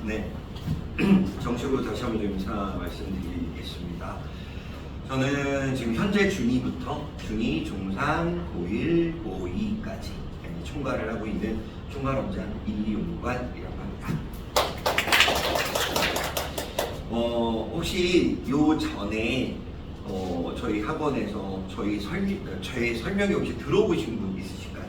네, 정식으로 다시 한번 좀 인사 말씀드리겠습니다. 저는 지금 현재 중2부터 중2, 중3, 고1, 고2까지 총괄을 하고 있는 총괄원장 이용관이라고 합니다. 혹시 요 전에 저희 학원에서 저의 설명이 혹시 들어보신 분 있으실까요?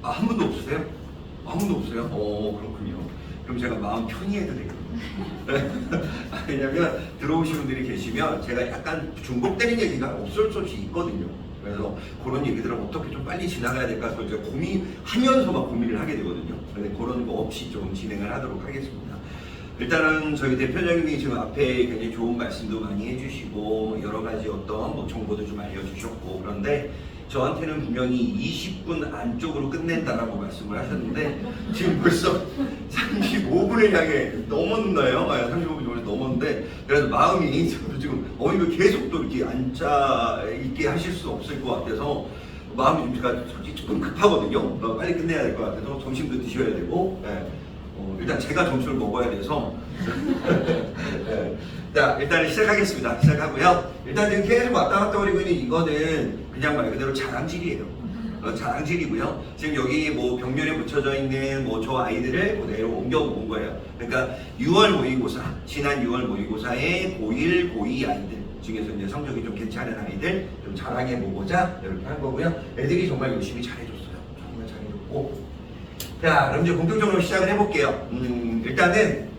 아, 한 분도 없으세요? 한 분도 없어요? 그렇군요. 그럼 제가 마음 편히 해도 되거든요. 왜냐면 들어오신 분들이 계시면 제가 약간 중복되는 얘기가 없을 수 없이 있거든요. 그래서 그런 얘기들을 어떻게 좀 빨리 지나가야 될까 해서 제가 고민하면서 고민을 하게 되거든요. 근데 그런 거 없이 좀 진행을 하도록 하겠습니다. 일단은 저희 대표장님이 지금 앞에 굉장히 좋은 말씀도 많이 해주시고 여러 가지 어떤 정보도 좀 알려주셨고, 그런데 저한테는 분명히 20분 안쪽으로 끝낸다라고 말씀을 하셨는데 지금 벌써 35분을 향해 넘었나요? 35분 정도 넘었는데, 그래서 마음이 저도 지금 이거 계속 또 이렇게 앉아 있게 하실 수 없을 것 같아서 마음이 좀 제가 솔직히 조금 급하거든요. 빨리 끝내야 될 것 같아서 점심도 드셔야 되고, 일단 제가 점심을 먹어야 돼서 네. 자, 일단은 시작하겠습니다. 시작하고요. 일단 지금 계속 왔다 갔다 거리고 있는 이거는 그냥 말 그대로 자랑질이에요. 자랑질이고요. 지금 여기 벽면에 붙여져 있는 저 아이들을 그대로 옮겨온 거예요. 그러니까 6월 모의고사, 지난 6월 모의고사의 고1, 고2 아이들 중에서 이제 성적이 좀 괜찮은 아이들 좀 자랑해보고자 이렇게 한 거고요. 애들이 정말 열심히 잘해줬어요. 정말 잘해줬고. 자, 그럼 이제 본격적으로 시작을 해볼게요. 일단은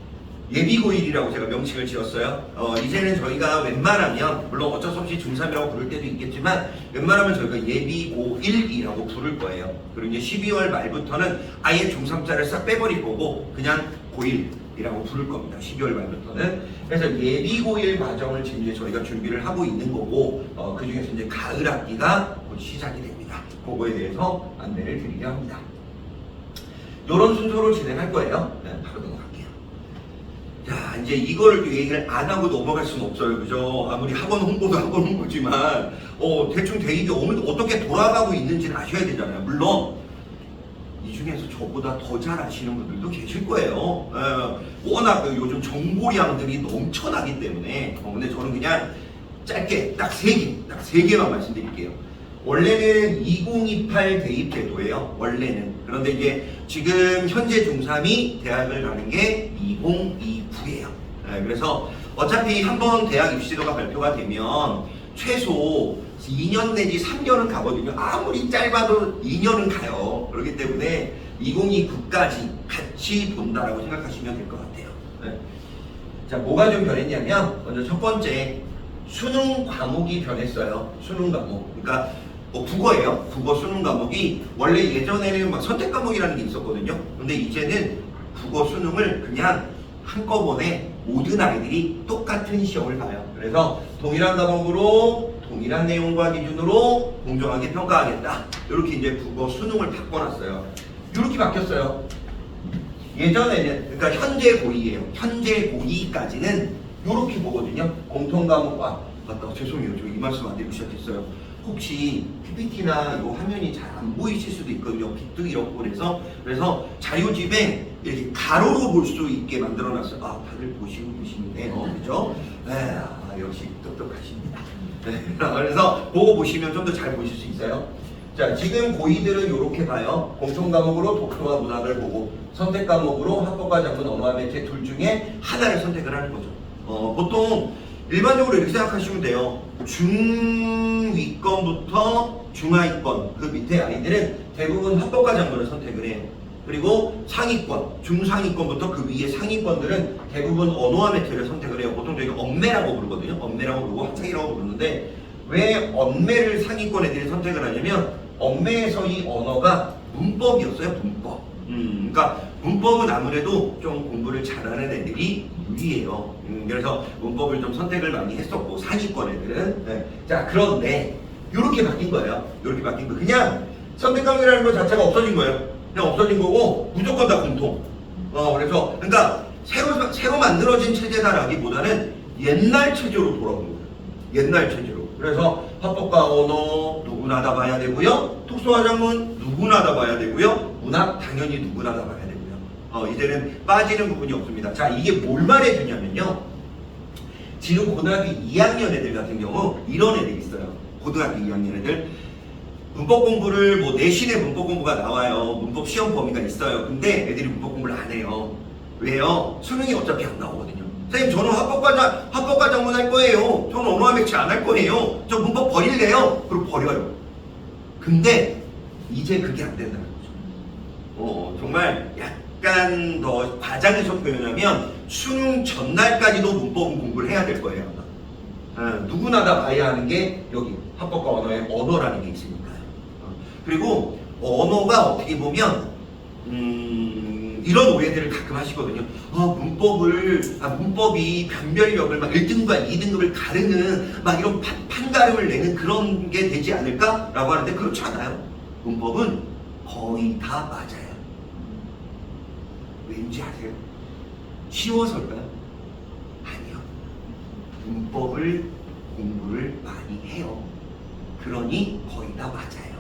예비고1이라고 제가 명칭을 지었어요. 이제는 저희가 웬만하면, 물론 어쩔 수 없이 중3이라고 부를 때도 있겠지만, 웬만하면 저희가 예비고1이라고 부를 거예요. 그리고 이제 12월 말부터는 아예 중3자를 싹 빼버릴 거고, 그냥 고1이라고 부를 겁니다. 12월 말부터는. 그래서 예비고1 과정을 지금 이제 저희가 준비를 하고 있는 거고, 그 중에서 이제 가을 학기가 곧 시작이 됩니다. 그거에 대해서 안내를 드리려 합니다. 이런 순서로 진행할 거예요. 네, 바로 넘어갈게요. 자, 이제 이거를 얘기를 안 하고 넘어갈 수는 없어요. 그죠? 아무리 학원 홍보도 학원 홍보지만, 대충 대입이 어떻게 돌아가고 있는지는 아셔야 되잖아요. 물론, 이 중에서 저보다 더 잘 아시는 분들도 계실 거예요. 워낙 요즘 정보량들이 넘쳐나기 때문에. 근데 저는 그냥 짧게 딱 세 개만 말씀드릴게요. 원래는 2028 대입 제도예요. 원래는. 그런데 이제 지금 현재 중3이 대학을 가는 게 2029예요. 그래서 어차피 한번 대학 입시도가 발표가 되면 최소 2년 내지 3년은 가거든요. 아무리 짧아도 2년은 가요. 그렇기 때문에 2029까지 같이 본다라고 생각하시면 될 것 같아요. 자, 뭐가 좀 변했냐면, 먼저 첫 번째, 수능 과목이 변했어요. 수능 과목. 그러니까 국어예요. 국어 수능 과목이 원래 예전에는 막 선택 과목이라는 게 있었거든요. 근데 이제는 국어 수능을 그냥 한꺼번에 모든 아이들이 똑같은 시험을 봐요. 그래서 동일한 과목으로 동일한 내용과 기준으로 공정하게 평가하겠다. 이렇게 이제 국어 수능을 바꿔놨어요. 이렇게 바뀌었어요. 예전에는, 그러니까 현재 고2예요. 현재 고2까지는 이렇게 보거든요. 공통 과목. 맞다. 죄송해요. 저 이 말씀 안 드리고 시작했어요. 혹시 PPT나 이 화면이 잘 안 보이실 수도 있거든요. 비뚝 이렇고 그래서 자료집에 이렇게 가로로 볼 수 있게 만들어놨어요. 다들 보시고 계시네요. 그죠? 역시 똑똑하십니다. 그래서 그거 보시면 좀 더 잘 보실 수 있어요. 자, 지금 고2들은 이렇게 봐요. 공통 과목으로 독서와 문학을 보고, 선택 과목으로 학법과 작문, 언어와 매체 둘 중에 하나를 선택을 하는 거죠. 보통 일반적으로 이렇게 생각하시면 돼요. 중위권부터 중하위권, 그 밑에 아이들은 대부분 학법과 작문을 선택을 해요. 그리고 상위권, 중상위권부터 그 위에 상위권들은 대부분 언어와 매체를 선택을 해요. 보통 저희가 언매라고 부르거든요. 언매라고 부르고 학창이라고 부르는데, 왜 언매를 상위권 애들이 선택을 하냐면, 언매에서 이 언어가 문법이었어요. 문법. 그러니까 문법은 아무래도 좀 공부를 잘하는 애들이 유리해요. 그래서 문법을 좀 선택을 많이 했었고, 상위권 애들은. 자, 그런데 이렇게 바뀐 거예요. 이렇게 바뀐 거. 그냥 선택 과목이라는 것 자체가 없어진 거예요. 그냥 없어진 거고 무조건 다 공통. 그러니까 새로 만들어진 체제다라기보다는 옛날 체제로 돌아온 거예요. 옛날 체제로. 그래서 합법과 언어 누구나 다 봐야 되고요. 특수화 작문 누구나 다 봐야 되고요. 문학 당연히 누구나 다 봐야 되고. 이제는 빠지는 부분이 없습니다. 자, 이게 뭘 말해주냐면요. 지금 고등학교 2학년 애들 같은 경우 이런 애들이 있어요. 고등학교 2학년 애들 문법 공부를 뭐 내신에 문법 공부가 나와요. 문법 시험 범위가 있어요. 근데 애들이 문법 공부를 안 해요. 왜요? 수능이 어차피 안 나오거든요. 선생님, 저는 합법과정문 할 거예요. 저는 언어와 매치 안 할 거예요. 저 문법 버릴래요. 그리고 버려요. 근데 이제 그게 안 된다는 거죠. 정말 약간 더 과장해서 표현하면 수능 전날까지도 문법 공부를 해야 될 거예요. 누구나 다 봐야 하는 게 여기 합법과 언어의 언어라는 게 있으니까요. 그리고 언어가 어떻게 보면 이런 오해들을 가끔 하시거든요. 문법이 변별력을 막 1등급과 2등급을 가르는 막 이런 판가름을 내는 그런 게 되지 않을까라고 하는데 그렇지 않아요. 문법은 거의 다 맞아요. 왠지 아세요? 쉬워서일까요? 아니요. 문법을 공부를 많이 해요. 그러니 거의 다 맞아요.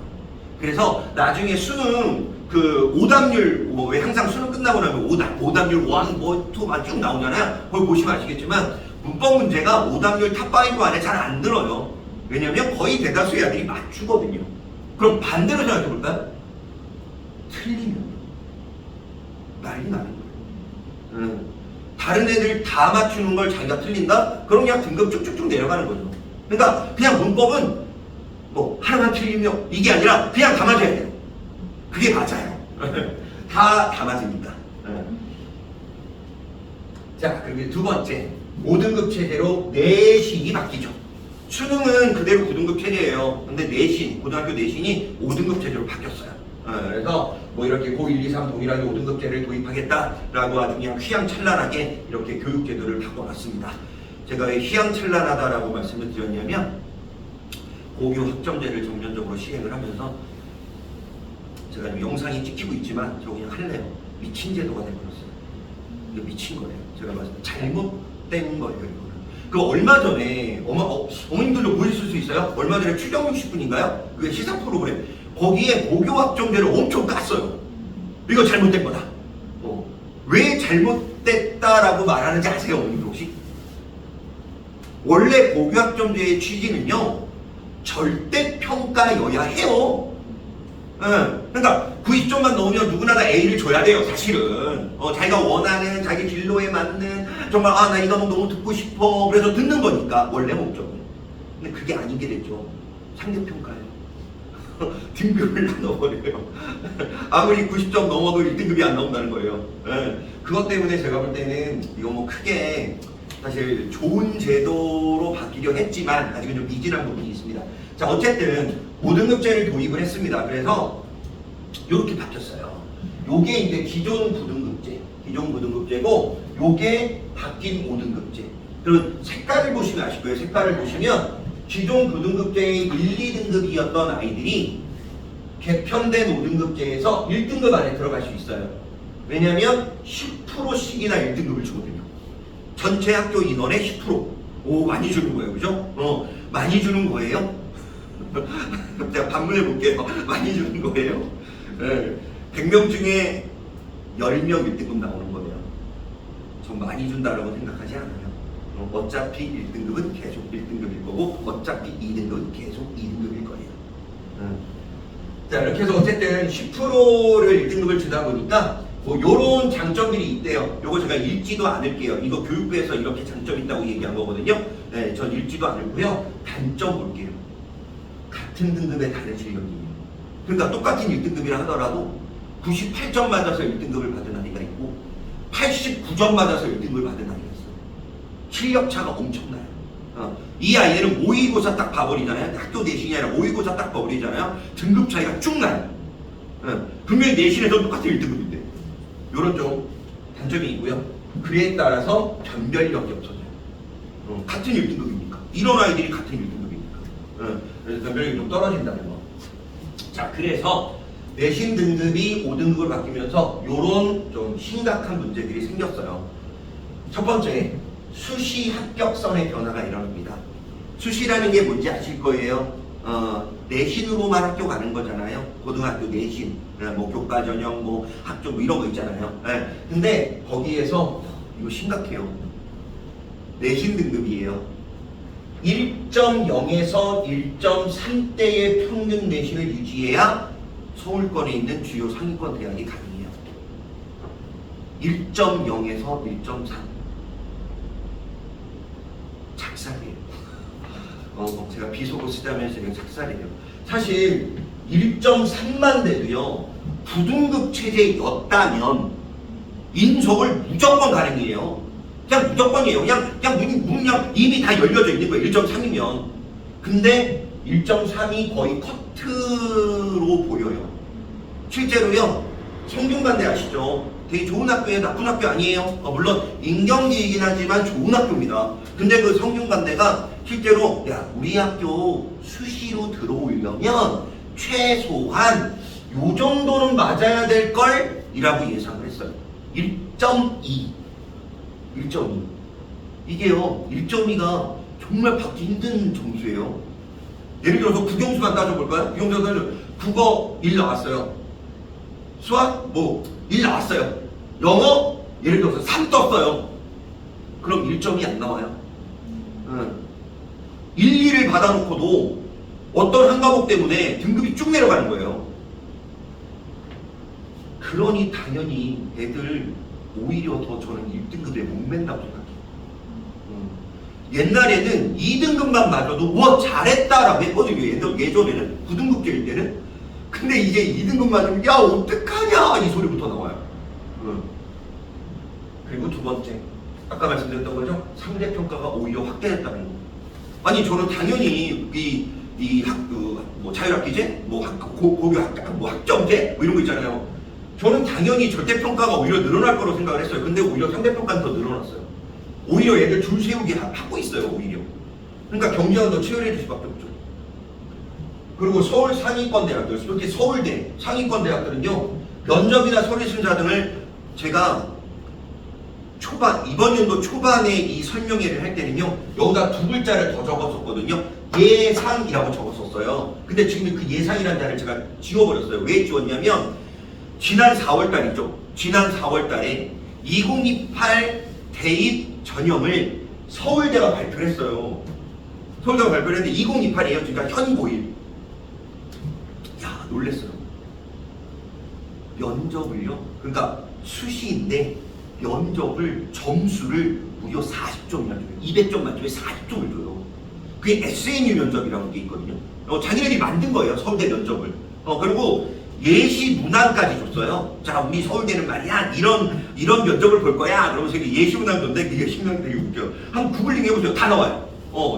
그래서 나중에 수능 그 오답률 왜 항상 수능 끝나고 나면 오답률 1, 2 막 쭉 나오잖아요. 그걸 보시면 아시겠지만 문법 문제가 오답률 탑5 안에 잘 안 들어요. 왜냐면 거의 대다수의 아들이 맞추거든요. 그럼 반대로 생각해 볼까요? 틀리면 난리 나는 거예요. 다른 애들 다 맞추는 걸 자기가 틀린다? 그럼 그냥 등급 쭉쭉쭉 내려가는 거죠. 그러니까 그냥 문법은 뭐 하나만 틀리면 이게 아니라 그냥 다 맞아야 돼요. 그게 맞아요. 다 맞으니까. 자, 그리고 두 번째, 5등급 체제로 내신이 바뀌죠. 수능은 그대로 9등급 체제예요. 근데 내신, 고등학교 내신이 5등급 체제로 바뀌었어요. 그래서 뭐 이렇게 고1, 2, 3 동일하게 5등급제를 도입하겠다라고 아주 그냥 휘황찬란하게 이렇게 교육제도를 바꿔놨습니다. 제가 왜 휘황찬란하다라고 말씀을 드렸냐면 고교 학점제를 점진적으로 시행을 하면서 제가 지금 영상이 찍히고 있지만 저 그냥 할래요. 미친 제도가 돼버렸어요. 이거 미친 거예요. 제가 봤을 때 잘못된 거예요. 이거는. 그 얼마 전에 어머님들도 보셨을 수 있어요? 얼마 전에 추경 60분인가요? 그게 시사 프로그램. 거기에 고교 학점제를 엄청 깠어요. 이거 잘못된 거다. 왜 잘못됐다라고 말하는지 아세요, 어머님들 혹시? 원래 고교 학점제의 취지는요, 절대평가여야 해요. 그러니까 90점만 넣으면 누구나 다 A를 줘야 돼요, 사실은. 자기가 원하는, 자기 진로에 맞는, 정말, 나 이 과목 너무 듣고 싶어. 그래서 듣는 거니까, 원래 목적은. 근데 그게 아닌 게 됐죠. 상대평가예요. 등급을 나눠버려요. 아무리 90점 넘어도 1등급이 안 나온다는 거예요. 그것 때문에 제가 볼 때는 이거 뭐 크게 사실 좋은 제도로 바뀌려 했지만 아직은 좀 미진한 부분이 있습니다. 자, 어쨌든 5등급제를 도입을 했습니다. 그래서 이렇게 바뀌었어요. 요게 이제 기존 9등급제고 요게 바뀐 5등급제. 그리고 색깔을 보시면 아실 거예요. 색깔을 보시면 기존 9등급제의 1, 2등급이었던 아이들이 개편된 5등급제에서 1등급 안에 들어갈 수 있어요. 왜냐면 10%씩이나 1등급을 주거든요. 전체 학교 인원의 10%. 오, 많이 주는 거예요. 그죠? 많이 주는 거예요? 제가 반문해 볼게요. 많이 주는 거예요? 100명 중에 10명 1등급 나오는 거예요. 전 많이 준다라고 생각하지 않아요. 어차피 1등급은 계속 1등급일 거고 어차피 2등급은 계속 2등급일 거예요. 자, 이렇게 해서 어쨌든 10%를 1등급을 주다 보니까 뭐 요런 장점들이 있대요. 요거 제가 읽지도 않을게요. 이거 교육부에서 이렇게 장점 있다고 얘기한 거거든요. 네, 전 읽지도 않을고요. 단점 볼게요. 같은 등급의 다른 실력이에요. 그러니까 똑같은 1등급이라 하더라도 98점 맞아서 1등급을 받은 아이가 있고 89점 맞아서 1등급을 받은 아이가 있어요. 실력 차가 엄청나요. 이 아이들은 모의고사 딱 봐버리잖아요. 학교 내신이 아니라 모의고사 딱 봐버리잖아요. 등급 차이가 쭉 나요. 분명히 내신에도 똑같은 1등급인데 요런 좀 단점이 있고요. 그에 따라서 변별력이 없어져요. 같은 1등급이니까 이런 아이들이 같은 1등급이니까 그래서 변별력이 좀 떨어진다는 거. 자, 그래서 내신 등급이 5등급으로 바뀌면서 요런 좀 심각한 문제들이 생겼어요. 첫 번째, 수시 합격선의 변화가 일어납니다. 수시라는 게 뭔지 아실 거예요. 내신으로만 학교 가는 거잖아요. 고등학교 내신, 뭐 교과 전형, 뭐 학교 뭐 이런 거 있잖아요. 네. 근데 거기에서 이거 심각해요. 내신 등급이에요. 1.0에서 1.3대의 평균 내신을 유지해야 서울권에 있는 주요 상위권 대학이 가능해요. 1.0에서 1.3. 작살이에요. 제가 비속어 쓰자면 제가 작살이에요. 사실 1.3만 돼도요, 부등급 체제였다면 인서울 무조건 가능해요. 그냥 무조건이에요. 그냥 이미 다 열려져 있는 거예요. 1.3이면. 근데 1.3이 거의 커트로 보여요. 실제로요, 성균관대 아시죠? 되게 좋은 학교예요. 나쁜 학교 아니에요. 물론 인경기이긴 하지만 좋은 학교입니다. 근데 그 성균관대가 실제로 우리 학교 수시로 들어오려면 최소한 요 정도는 맞아야 될 걸 이라고 예상을 했어요. 1.2. 이게요, 1.2가 정말 받기 힘든 점수예요. 예를 들어서 국영수만 따져볼까요? 국영수 따져 국어 1 나왔어요. 수학 1 나왔어요. 영어 예를 들어서 3 떴어요. 그럼 1점이 안 나와요. 1, 2를 받아놓고도 어떤 한 과목 때문에 등급이 쭉 내려가는 거예요. 그러니 당연히 애들 오히려 더 저는 1등급에 못 맨다고 생각해요. 옛날에는 2등급만 맞아도 우와 잘했다라고 했거든요. 예전에는 9등급제일 때는. 근데 이제 2등급 맞으면 야 어떡하냐 이 소리부터 나와요. 그리고 두 번째, 아까 말씀드렸던 거죠. 상대평가가 오히려 확대됐다는 거. 아니 저는 당연히 자율학기제, 고교 학점제 이런 거 있잖아요. 저는 당연히 절대평가가 오히려 늘어날 거라고 생각을 했어요. 근데 오히려 상대평가는 더 늘어났어요. 오히려 애들 줄 세우기 하고 있어요. 오히려. 그러니까 경쟁은 더 치열해질 수밖에 없죠. 그리고 서울 상위권 대학들, 특히 서울대 상위권 대학들은요, 면접이나 서류심사 등을 제가 이번 연도 초반에 이 설명회를 할 때는요, 여기다 두 글자를 더 적었었거든요. 예상이라고 적었었어요. 근데 지금 그 예상이라는 단어를 제가 지워버렸어요. 왜 지웠냐면 지난 4월달이죠. 지난 4월달에 2028 대입 전형을 서울대가 발표를 했어요. 서울대가 발표를 했는데 2028이에요. 그러니까 현고일. 야, 놀랬어요. 면접을요. 그러니까 수시인데 면접을 점수를 무려 40점이나 줘요. 200점 만점에 40점을 줘요. 그게 SNU 면접이라는 게 있거든요. 자기네들이 만든 거예요. 서울대 면접을. 그리고 예시 문항까지 줬어요. 자, 우리 서울대는 말이야 이런 면접을 볼 거야. 그러면서 예시 문항 줬는데 그게 신명이 되게 웃겨요. 한번 구글링 해보세요. 다 나와요.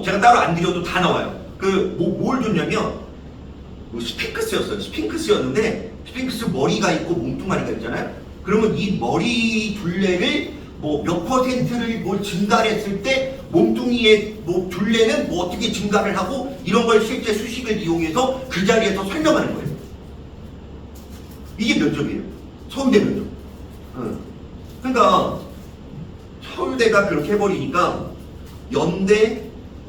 제가 따로 안 드려도 다 나와요. 뭘 줬냐면 스핑크스였어요. 스핑크스였는데 스핑크스 머리가 있고 몸뚱아리가 있잖아요. 그러면 이 머리 둘레를 몇 퍼센트를 증가했을 때 몸뚱이의 둘레는 어떻게 증가를 하고 이런 걸 실제 수식을 이용해서 그 자리에서 설명하는 거예요. 이게 면접이에요. 서울대 면접. 그러니까 서울대가 그렇게 해버리니까 연대,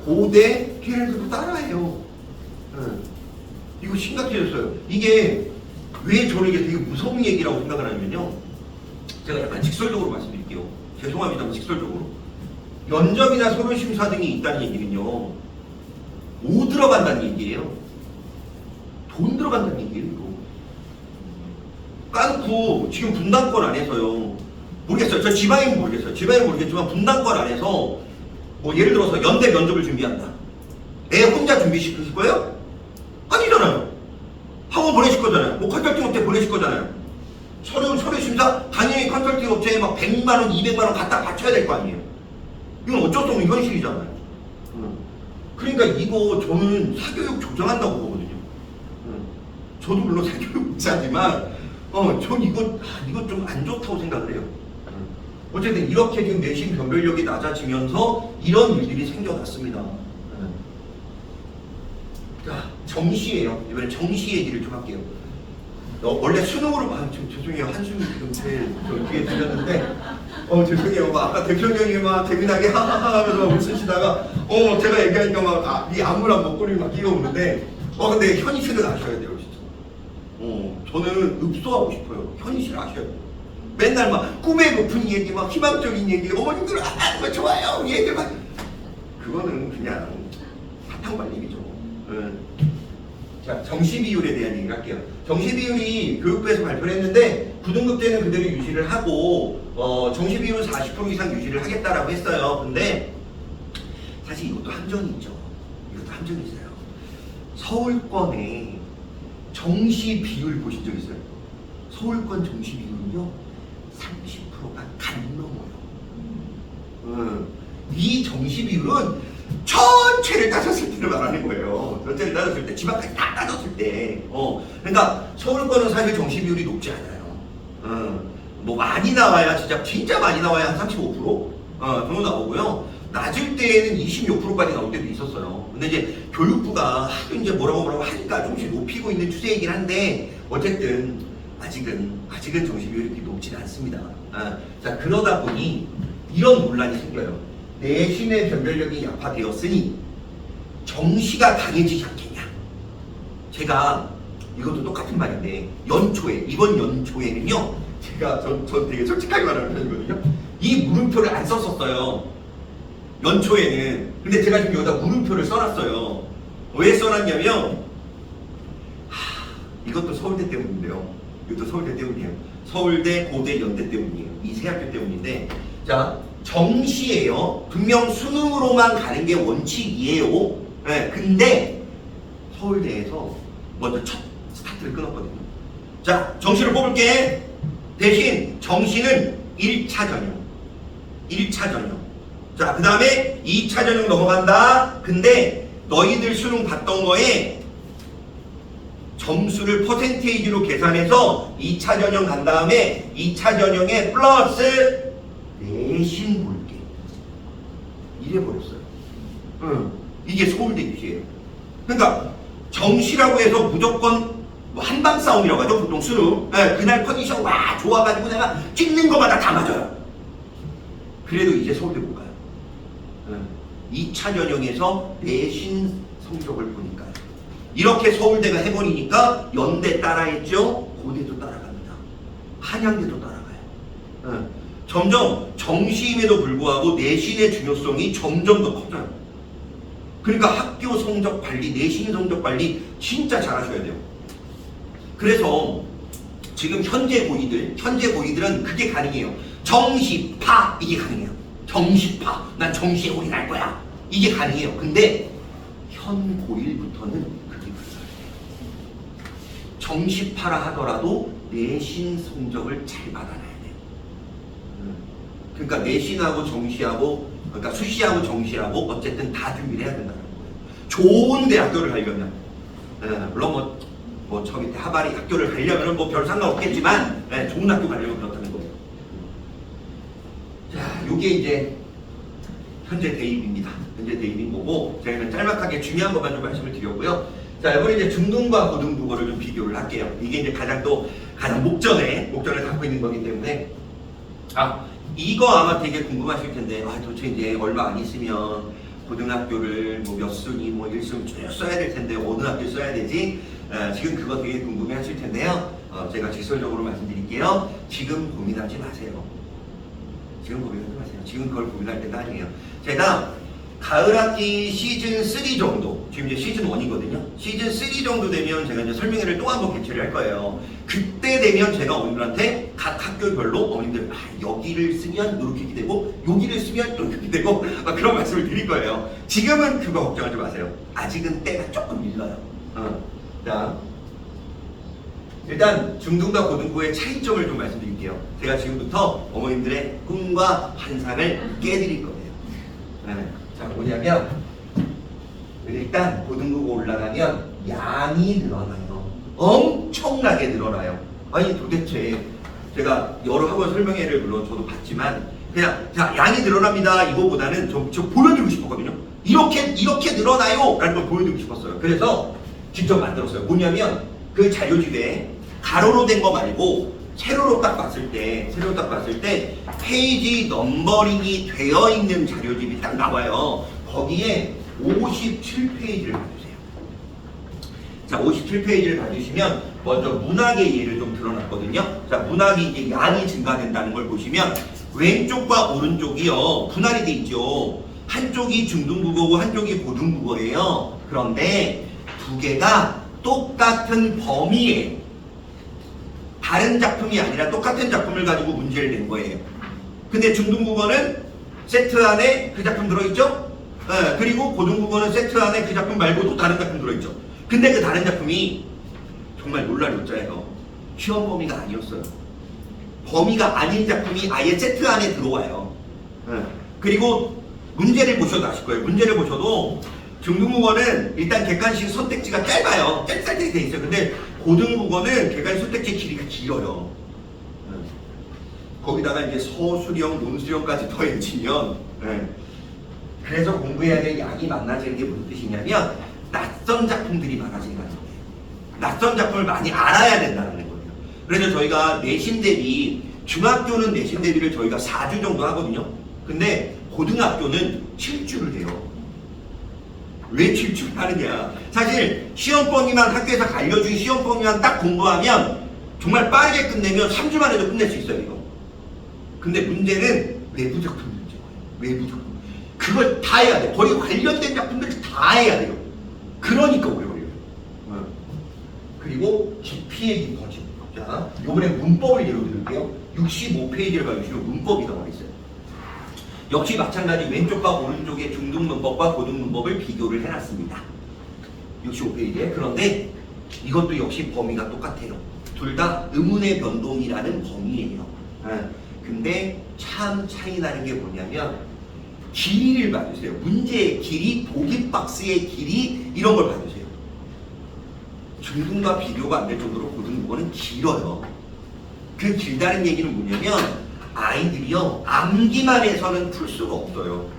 고대, 걔네들도 따라해요. 이거 심각해졌어요. 이게 왜 저는 이게 되게 무서운 얘기라고 생각을 하냐면요. 제가 약간 직설적으로 말씀드릴게요. 죄송합니다만 직설적으로. 면접이나 서류심사 등이 있다는 얘기는요. 뭐 들어간다는 얘기예요? 돈 들어간다는 얘기예요. 이거. 까놓고 지금 분당권 안에서요. 모르겠어요. 저 지방은 모르겠어요. 지방은 모르겠지만 분당권 안에서 예를 들어서 연대 면접을 준비한다. 애 혼자 준비시키실 거예요? 아니잖아요. 학원 보내실 거잖아요. 컨설팅 업체 보내실 거잖아요. 서류 심사? 당연히 컨설팅 업체에 100만원, 200만원 갖다 바쳐야 될 거 아니에요. 이건 어쩔 수 없는 현실이잖아요. 그러니까 이거 저는 사교육 조장한다고 보거든요. 저도 물론 사교육자지만 전 이거 좀 안 좋다고 생각을 해요. 어쨌든 이렇게 지금 내신 변별력이 낮아지면서 이런 일들이 생겨났습니다. 자, 정시예요. 이번에 정시 얘기를 좀 할게요. 원래 수능으로 죄송해요. 한숨이 지금 제 뒤에 들렸는데 죄송해요. 아까 대표님이 재미나게 하하하 하면서 웃으시다가 제가 얘기하니까 이 암울한 목소리 끼어오는데 근데 현실을 아셔야 돼요, 진짜. 저는 읍소하고 싶어요. 현실 아셔야 돼요. 맨날 막 꿈에 높은 얘기, 막 희망적인 얘기, 어머님들 뭐 좋아요, 얘들 막 그거는 그냥 사탕발림이죠. 자, 정시 비율에 대한 얘기를 할게요. 정시 비율이 교육부에서 발표를 했는데 9등급 때는 그대로 유지를 하고 정시 비율은 40% 이상 유지를 하겠다라고 했어요. 근데 사실 이것도 함정이 있죠. 이것도 함정이 있어요. 서울권의 정시 비율 보신 적 있어요? 서울권 정시 비율은요 30%가 간 넘어요. 이 정시 비율은 전체를 따졌을 때를 말하는 거예요. 전체를 따졌을 때, 지방까지 다 따졌을 때. 그러니까 서울권은 사실 정시 비율이 높지 않아요. 뭐 많이 나와야 진짜 많이 나와야 한 35% 정도 나오고요. 낮을 때에는 26%까지 나올 때도 있었어요. 근데 이제 교육부가 하도 이제 뭐라고 하니까 조금씩 높이고 있는 추세이긴 한데 어쨌든 아직은 정시 비율이 그렇게 높지는 않습니다. 자, 그러다 보니 이런 논란이 생겨요. 내신의 변별력이 약화되었으니 정시가 강해지지 않겠냐. 제가 이것도 똑같은 말인데 이번 연초에는요 전 되게 솔직하게 말하는 편이거든요. 이 물음표를 안 썼었어요. 연초에는. 근데 제가 지금 여기다 물음표를 써놨어요. 왜 써놨냐면 이것도 서울대 때문인데요. 이것도 서울대 때문이에요. 서울대, 고대, 연대 때문이에요. 이 세 학교 때문인데, 자, 정시예요. 분명 수능으로만 가는 게 원칙이에요. 네, 근데 서울대에서 먼저 첫 스타트를 끊었거든요. 자, 정시를 뽑을게. 대신 정시는 1차 전형. 1차 전형. 자, 그 다음에 2차 전형 넘어간다. 근데 너희들 수능 봤던 거에 점수를 퍼센테이지로 계산해서 2차 전형 간 다음에 2차 전형에 플러스 내신 볼게. 이래버렸어요. 이게 서울대 유시예요. 그러니까 정시라고 해서 무조건 뭐 한방 싸움이라고 하죠. 보통 수능. 그날 컨디션 와 좋아가지고 내가 찍는 거마다 다 맞아요. 그래도 이제 서울대 못 가요. 2차 전형에서 내신 성적을 보니까 이렇게 서울대가 해버리니까 연대 따라했죠. 고대도 따라갑니다. 한양대도 따라가요. 점점 정시임에도 불구하고 내신의 중요성이 점점 더 커져요. 그러니까 학교 성적 관리, 내신 성적 관리 진짜 잘하셔야 돼요. 그래서 지금 현재 고이들은 그게 가능해요. 정시파 이게 가능해요. 정시파 난 정시에 올인할 거야. 이게 가능해요. 근데 현 고1부터는 그게 불가능해요. 정시파라 하더라도 내신 성적을 잘 받아놔야 돼요. 그러니까 내신하고 정시하고 그러니까 수시하고 정시하고 어쨌든 다 준비를 해야 된다는 거예요. 좋은 대학교를 가려면 물론 뭐 저 밑에 하바리 학교를 가려면 뭐 별 상관없겠지만 좋은 학교 가려면 그렇다는 거예요. 자, 요게 이제 현재 대입입니다. 현재 대입인 거고 저희는 짤막하게 중요한 것만 좀 말씀을 드렸고요. 자, 이번에 이제 중등과 고등국어를 좀 비교를 할게요. 이게 이제 가장 목전을 담고 있는 거기 때문에 이거 아마 되게 궁금하실 텐데 도대체 이제 얼마 안 있으면 고등학교를 뭐 몇 순위 뭐 1순위 쭉 써야 될 텐데 어느 학교 써야 되지? 지금 그거 되게 궁금해 하실 텐데요. 제가 직설적으로 말씀드릴게요. 지금 고민하지 마세요. 지금 그걸 고민할 때가 아니에요. 제가 가을 학기 시즌 3 정도, 지금 이제 시즌 1이거든요. 시즌 3 정도 되면 제가 이제 설명회를 또 한 번 개최를 할 거예요. 그때 되면 제가 어머님들한테 각 학교별로 어머님들 여기를 쓰면 이렇게 되고 여기를 쓰면 이렇게 되고 그런 말씀을 드릴 거예요. 지금은 그거 걱정하지 마세요. 아직은 때가 조금 밀려요. 자, 일단 중등과 고등부의 차이점을 좀 말씀드릴게요. 제가 지금부터 어머님들의 꿈과 환상을 깨드릴 거예요. 자, 뭐냐면 일단 고등부가 올라가면 양이 늘어나요. 엄청나게 늘어나요. 아니 도대체 제가 여러 학원 설명회를 물론 저도 봤지만 그냥 자 양이 늘어납니다 이거보다는 저 보여드리고 싶었거든요. 이렇게 늘어나요 라는 걸 보여드리고 싶었어요. 그래서 직접 만들었어요. 뭐냐면 그 자료집에 가로로 된 거 말고 세로로 딱 봤을 때 페이지 넘버링이 되어 있는 자료집이 딱 나와요. 거기에 57페이지를 봐주세요. 자, 57페이지를 봐주시면 먼저 문학의 예를 좀 드러났거든요. 자, 문학이 이제 양이 증가된다는 걸 보시면 왼쪽과 오른쪽이요 분할이 돼 있죠. 한쪽이 중등국어고 한쪽이 고등국어예요. 그런데 두 개가 똑같은 범위에 다른 작품이 아니라 똑같은 작품을 가지고 문제를 낸 거예요. 근데 중등국어는 세트 안에 그 작품 들어있죠? 네, 그리고 고등국어는 세트 안에 그 작품 말고 또 다른 작품 들어있죠. 근데 그 다른 작품이 정말 놀랄 요자예요. 시험 범위가 아니었어요. 범위가 아닌 작품이 아예 세트 안에 들어와요. 네. 그리고 문제를 보셔도 아실 거예요. 문제를 보셔도 중등국어는 일단 객관식 선택지가 짧아요. 짧게 돼 있어요. 근데 고등국어는 객관식 선택지 길이가 길어요. 네. 거기다가 이제 서술형, 논술형까지 더해지면 네. 그래서 공부해야 될 양이 많아지는 게 무슨 뜻이냐면 낯선 작품들이 많아지는 거예요. 낯선 작품을 많이 알아야 된다는 거예요. 그래서 저희가 내신 대비 중학교는 내신 대비를 저희가 4주 정도 하거든요. 근데 고등학교는 7주를 해요. 왜 7주를 하느냐? 사실 시험 범위만 학교에서 알려준 시험 범위만 딱 공부하면 정말 빠르게 끝내면 3주 만에도 끝낼 수 있어요. 이거. 근데 문제는 외부 작품 문제예요. 외부 작품. 그걸 다 해야 돼. 거기 관련된 작품들 다 해야 돼요. 그러니까 오래 걸려요. 그리고 깊이에 깊어짐. 자, 요번에 문법을 예로 들을게요. 65페이지를 봐주시면 문법이 나와 있어요. 역시 마찬가지 왼쪽과 오른쪽의 중등 문법과 고등 문법을 비교를 해놨습니다. 65페이지에. 그런데 이것도 역시 범위가 똑같아요. 둘 다 의문의 변동이라는 범위예요. 근데 참 차이 나는 게 뭐냐면 길이를 봐주세요. 문제의 길이, 보기 박스의 길이 이런 걸 봐주세요. 중등과 비교가 안 될 정도로 고등국어는 길어요. 그 길다는 얘기는 뭐냐면 아이들이요 암기만 해서는 풀 수가 없어요.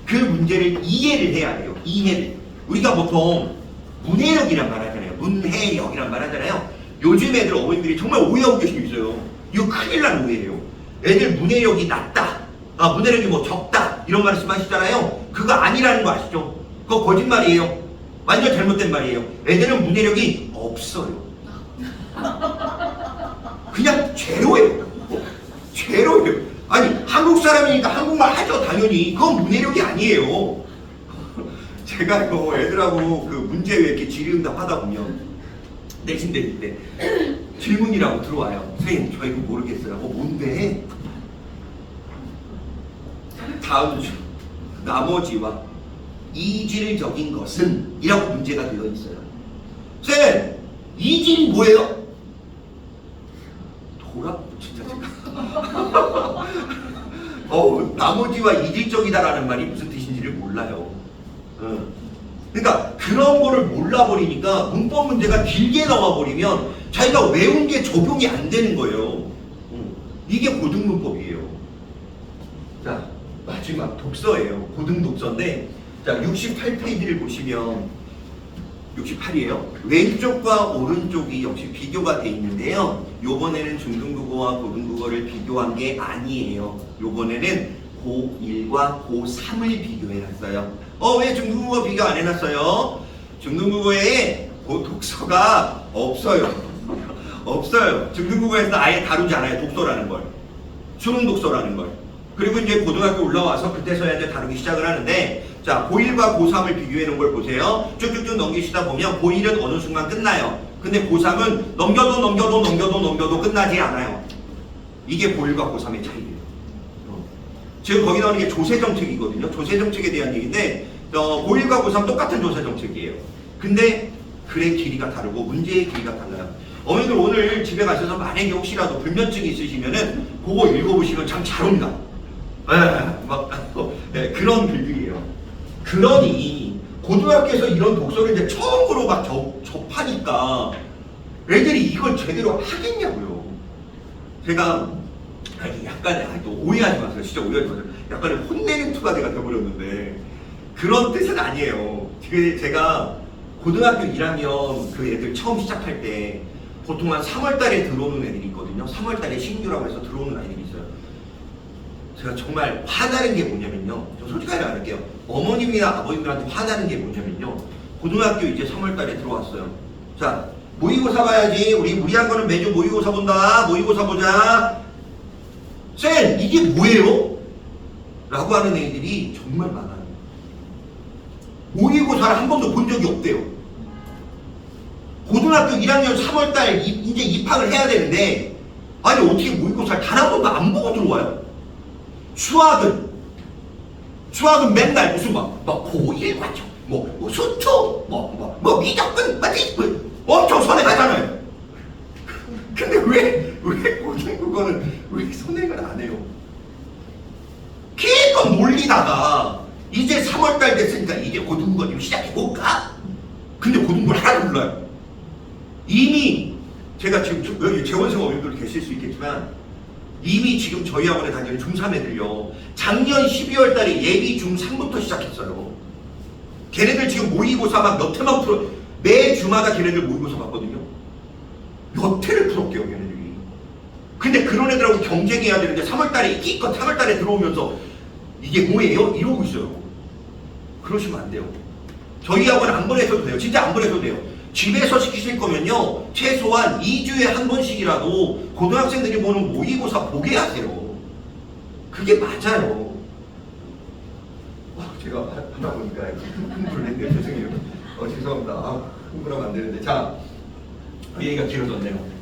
그 문제를 이해를 해야 돼요. 이해를. 우리가 보통 문해력이란 말 하잖아요. 문해력이란 말 하잖아요. 요즘 애들 어머님들이 정말 오해하고 계신 게 있어요. 이거 큰일 난 오해예요. 애들 문해력이 낮다, 문해력이 뭐 적다 이런 말씀 하시잖아요. 그거 아니라는 거 아시죠? 그거 거짓말이에요. 완전 잘못된 말이에요. 애들은 문해력이 없어요. 그냥 제로예요. 제로예요. 아니 한국 사람이니까 한국말 하죠 당연히. 그건 문해력이 아니에요. 제가 이거 애들하고 그 문제 왜 이렇게 질의응답 하다 보면 내신 대비 때 질문이라고 들어와요. 선생님 저 이거 모르겠어요. 뭔데? 다음 주 나머지와 이질적인 것은 이라고 문제가 되어 있어요. 쌤 이질이 뭐예요? 진짜 제가 나머지와 이질적이다라는 말이 무슨 뜻인지를 몰라요. 그러니까 그런 거를 몰라버리니까 문법 문제가 길게 나와버리면 자기가 외운 게 적용이 안 되는 거예요. 이게 고등문법이에요. 자, 마지막 독서예요. 고등 독서인데, 자, 68페이지를 보시면 68이에요. 왼쪽과 오른쪽이 역시 비교가 돼 있는데요. 요번에는 중등국어와 고등국어를 비교한 게 아니에요. 요번에는 고1과 고3을 비교해놨어요. 왜 중등국어 비교 안 해놨어요? 중등국어에 독서가 없어요. 없어요. 중등국어에서 아예 다루지 않아요. 독서라는 걸. 수능 독서라는 걸. 그리고 이제 고등학교 올라와서 그때서야 이제 다루기 시작을 하는데, 자, 고1과 고3을 비교해 놓은 걸 보세요. 쭉쭉쭉 넘기시다 보면 고1은 어느 순간 끝나요. 근데 고3은 넘겨도 끝나지 않아요. 이게 고1과 고3의 차이예요. 지금 거기 나오는 게 조세정책이거든요. 조세정책에 대한 얘기인데, 고1과 고3 똑같은 조세정책이에요. 근데 글의 길이가 다르고 문제의 길이가 달라요. 어머니들 오늘 집에 가셔서 만약에 혹시라도 불면증이 있으시면은 그거 읽어보시면 참 잘 옵니다. 그런 글들이에요. 그러니 고등학교에서 이런 독서를 이제 처음으로 막 접하니까 애들이 이걸 제대로 하겠냐고요. 제가 약간의 또 오해하지 마세요. 진짜 오해하지 마세요. 약간의 혼내는 투가대가 돼버렸는데 그런 뜻은 아니에요. 제가 고등학교 1학년 그 애들 처음 시작할 때 보통 한 3월달에 들어오는 애들이 있거든요. 3월달에 신규라고 해서 들어오는 아이들이 있어요. 제가 정말 화나는 게 뭐냐면요. 저 솔직하게 말할게요. 어머님이나 아버님들한테 화나는 게 뭐냐면요. 고등학교 이제 3월달에 들어왔어요. 자, 모의고사 봐야지. 우리 무리한 거는 매주 모의고사 본다. 모의고사 보자. 쌤, 이게 뭐예요? 라고 하는 애들이 정말 많아요. 모의고사를 한 번도 본 적이 없대요. 고등학교 1학년 3월달 이제 입학을 해야 되는데, 아니 어떻게 모의고사를 단 한 번도 안 보고 들어와요? 수학은 맨날 무슨 막 고1 과정, 뭐 수투, 미적분, 엄청 선행하잖아요. 근데 왜 고등국어는 왜 선행을 안 해요? 기껏 놀리다가 이제 3월달 됐으니까 이제 고등국어 좀 시작해볼까? 근데 고등국어를 하나도 몰라요. 이미 제가 지금 여기 재원생 어린이들 계실 수 있겠지만 이미 지금 저희 학원에 다니는 중3 애들요, 작년 12월 달에 예비 중3부터 시작했어요. 걔네들 지금 모의고사 막 몇 회만 풀어, 매 주마다 걔네들 모의고사 봤거든요. 몇 회를 풀었게요 걔네들이. 근데 그런 애들하고 경쟁해야 되는데 3월 달에 기껏 3월 달에 들어오면서 이게 뭐예요? 이러고 있어요. 그러시면 안 돼요. 저희 학원 안 보내셔도 돼요. 진짜 안 보내셔도 돼요. 집에서 시키실 거면요, 최소한 2주에 한 번씩이라도 고등학생들이 보는 모의고사 보게 하세요. 그게 맞아요. 제가 하다 보니까 흥분했네요. 죄송해요. 죄송합니다. 흥분하면 안 되는데. 자, 얘기가 길어졌네요.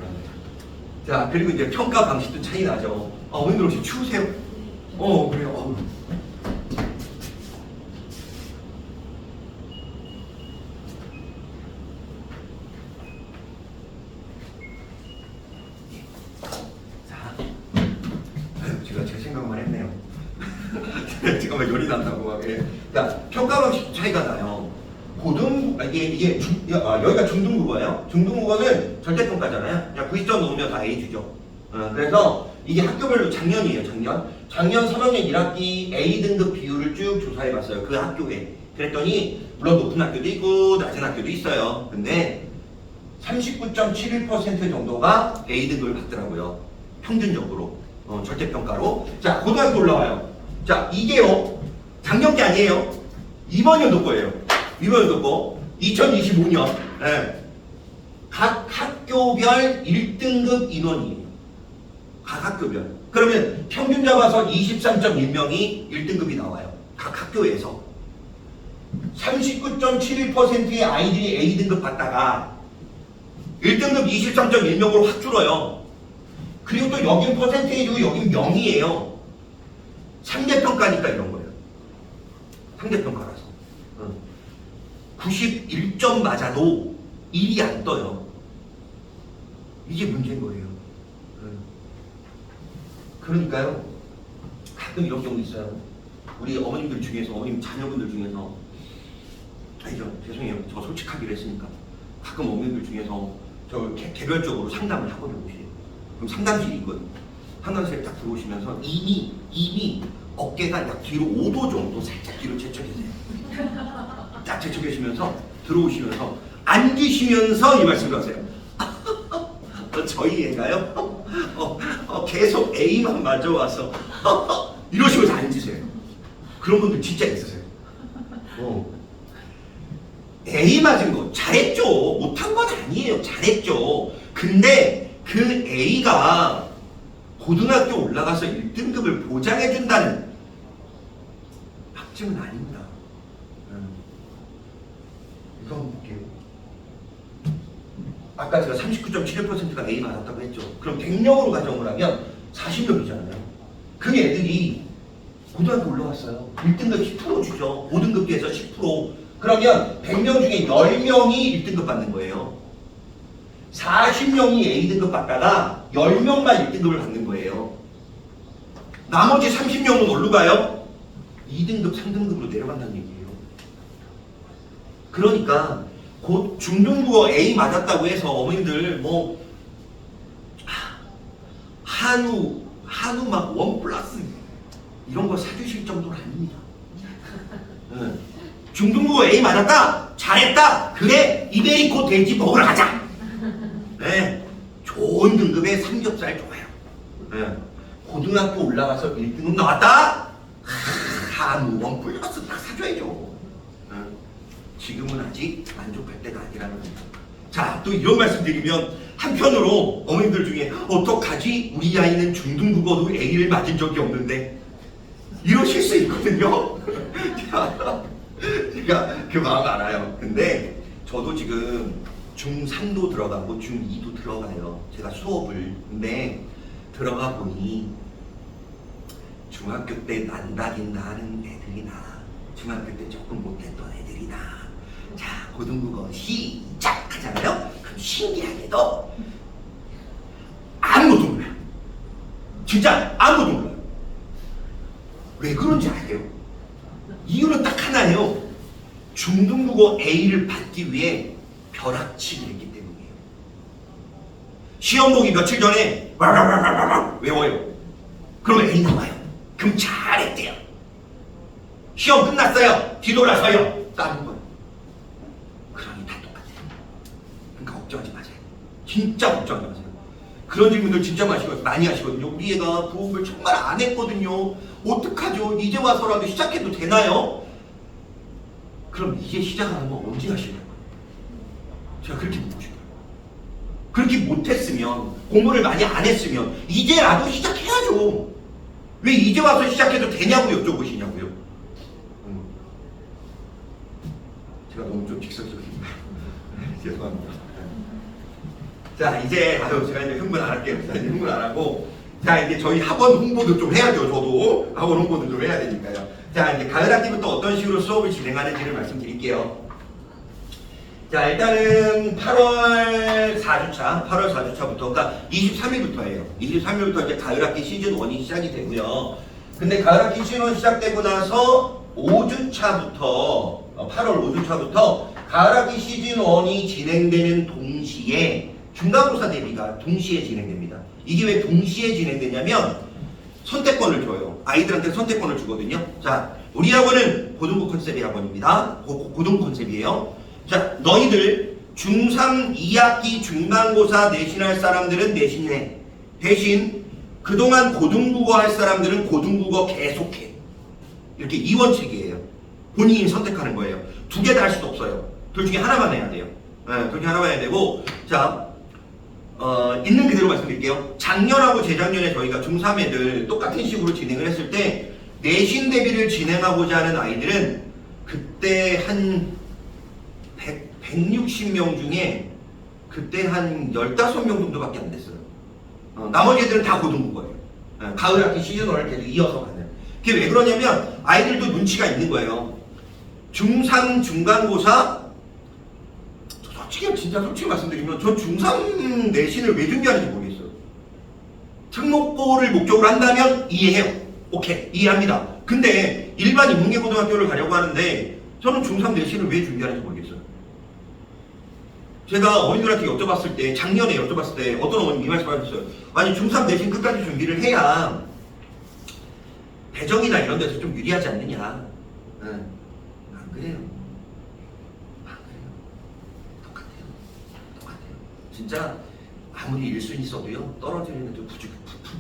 자, 그리고 이제 평가 방식도 차이 나죠. 어머님들 혹시 추우세요? 그래요. 제가 제 생각만 했네요. 제가 막 열이 난다고 막. 자, 평가 방식 차이가 나요. 여기가 중등국어예요. 중등국어는 절대평가잖아요. 그냥 90점 넘으면 다 A 주죠. 그래서 이게 학교별로 작년이에요. 작년 3학년 1학기 A 등급 비율을 쭉 조사해봤어요. 그 학교에. 그랬더니 물론 높은 학교도 있고 낮은 학교도 있어요. 근데 39.71% 정도가 A 등급을 받더라고요. 평균적으로. 절대평가로. 자, 고등학교 올라와요. 자, 이게요, 작년 게 아니에요. 이번 연도 거예요. 이번 연도 거. 2025년. 각 학교별 1등급 인원이에요. 각 학교별. 그러면 평균 잡아서 23.1명이 1등급이 나와요. 각 학교에서. 39.71%의 아이들이 A등급 받다가 1등급 23.1명으로 확 줄어요. 그리고 또 여긴 퍼센테이지고 여긴 0이에요. 상대평가니까 이런 거예요. 상대평가라서. 91점 맞아도 1이 안 떠요. 이게 문제인 거예요. 그러니까요, 가끔 이런 경우 있어요. 우리 어머님들 중에서, 어머님 자녀분들 중에서, 죄송해요. 저 솔직하기로 했으니까. 가끔 어머님들 중에서 저 개별적으로 상담을 하거든요. 그럼 상담실이 있거든요. 상담실에 딱 들어오시면서 이미 어깨가 약 뒤로 5도 정도 살짝 뒤로 제쳐 계세요. 딱 제쳐 계시면서 들어오시면서 앉으시면서 이 말씀을 하세요. 저희 애가요, 계속 A만 맞아와서 이러시면서 앉으세요. 그런 분들 진짜 있으세요. A 맞은 거 잘했죠. 못한 건 아니에요. 잘했죠. 근데 그 A가 고등학교 올라가서 1등급을 보장해준다는 확증은 아닙니다. 이거 한번 볼게요. 아까 제가 39.71%가 A 맞았다고 했죠. 그럼 100명으로 가정을 하면 40명이잖아요. 그 애들이 고등학교 올라왔어요. 1등급 10% 주죠. 5등급 뒤에서 10%. 그러면 100명 중에 10명이 1등급 받는 거예요. 40명이 A등급 받다가 10명만 1등급을 받는 거예요. 나머지 30명은 어디로 가요? 2등급, 3등급으로 내려간다는 얘기예요. 그러니까 곧 중등국어 A 맞았다고 해서 어머님들 한우 막 1+ 이런 거 사주실 정도는 아닙니다. 중등국어 A 맞았다? 잘했다? 그래, 이베리코 돼지 먹으러 가자. 좋은 등급의 삼겹살 좋아요. 고등학교 올라가서 1등급 나왔다? 한우 1+ 딱 사줘야죠. 지금은 아직 만족할 때가 아니라는 겁니다. 자, 또 이런 말씀 드리면 한편으로 어머님들 중에 어떡하지? 우리 아이는 중등국어도 A를 맞은 적이 없는데 이러실 수 있거든요. 제가 그 마음 알아요. 근데 저도 지금 중3도 들어가고 중2도 들어가요. 제가 수업을. 근데 들어가 보니 중학교 때 난다긴 나는 애들이나 중학교 때 조금 못했던 애들이나 자, 고등국어 시작 하잖아요. 그럼 신기하게도 아무것도 몰라요. 진짜 아무것도 몰라요. 왜 그런지 아세요? 이유는 딱 하나예요. 중등국어 A를 받기 위해 벼락치기를 했기 때문이에요. 시험 보기 며칠 전에 외워요. 그러면 A 나와요. 그럼 잘했대요. 시험 끝났어요. 뒤돌아서요. 다른 거예요. 그러니 다 똑같아요. 그러니까 걱정하지 마세요. 진짜 걱정하지 마세요. 그런 질문들 진짜 많이 하시거든요. 우리 애가 부업을 정말 안 했거든요. 어떡하죠? 이제 와서라도 시작해도 되나요? 그럼 이제 시작 안 하면 언제 하시려고요? 제가 그렇게 묻고 싶어요. 그렇게 못했으면, 공부를 많이 안 했으면 이제라도 시작해야죠. 왜 이제 와서 시작해도 되냐고 여쭤보시냐고요. 제가 너무 좀 직설적인가요? 죄송합니다. 자, 이제 제가 이제 흥분 안 할게요. 흥분 안 하고, 자, 이제 저희 학원 홍보도 좀 해야죠. 저도 학원 홍보도 좀 해야 되니까요. 자, 이제 가을 학기부터 어떤 식으로 수업을 진행하는지를 말씀드릴게요. 자, 일단은 8월 4주차부터, 그러니까 23일부터예요. 23일부터 이제 가을 학기 시즌 1이 시작이 되고요. 근데 가을 학기 시즌 1 시작되고 나서 5주차부터, 8월 5주차부터 가을 학기 시즌 1이 진행되는 동시에 중간고사 대비가 동시에 진행됩니다. 이게 왜 동시에 진행되냐면 선택권을 줘요. 아이들한테 선택권을 주거든요. 자, 우리 학원은 고등부 컨셉의 학원입니다. 고등부 컨셉이에요. 자, 너희들 중3 2학기 중간고사 내신할 사람들은 내신해. 대신 그동안 고등국어 할 사람들은 고등국어 계속해. 이렇게 2원칙이에요. 본인이 선택하는 거예요. 두 개 다 할 수도 없어요. 둘 중에 하나만 해야 돼요. 네, 둘 중에 하나만 해야 되고, 자, 있는 그대로 말씀드릴게요. 작년하고 재작년에 저희가 중3 애들 똑같은 식으로 진행을 했을 때 내신 대비를 진행하고자 하는 아이들은 그때 한 160명 중에 그때 한 15명 정도밖에 안 됐어요. 나머지 애들은 다 고등국어예요. 가을 학기 시즌1을 계속 이어서 가는. 그게 왜 그러냐면 아이들도 눈치가 있는 거예요. 중3 중간고사, 솔직히 말씀드리면 저 중3 내신을 왜 준비하는지 모르겠어요. 특목고를 목적으로 한다면 이해해요. 오케이, 이해합니다. 근데 일반 인문계고등학교를 가려고 하는데 저는 중3 내신을 왜 준비하는지 모르겠어요. 제가 어머님들한테 여쭤봤을 때, 작년에 여쭤봤을 때 어떤 어머님 이 말씀 하셨어요. 아니 중3 내신 끝까지 준비를 해야 배정이나 이런 데서 좀 유리하지 않느냐. 안 그래요. 진짜 아무리 1순위 써도요 떨어지는 애들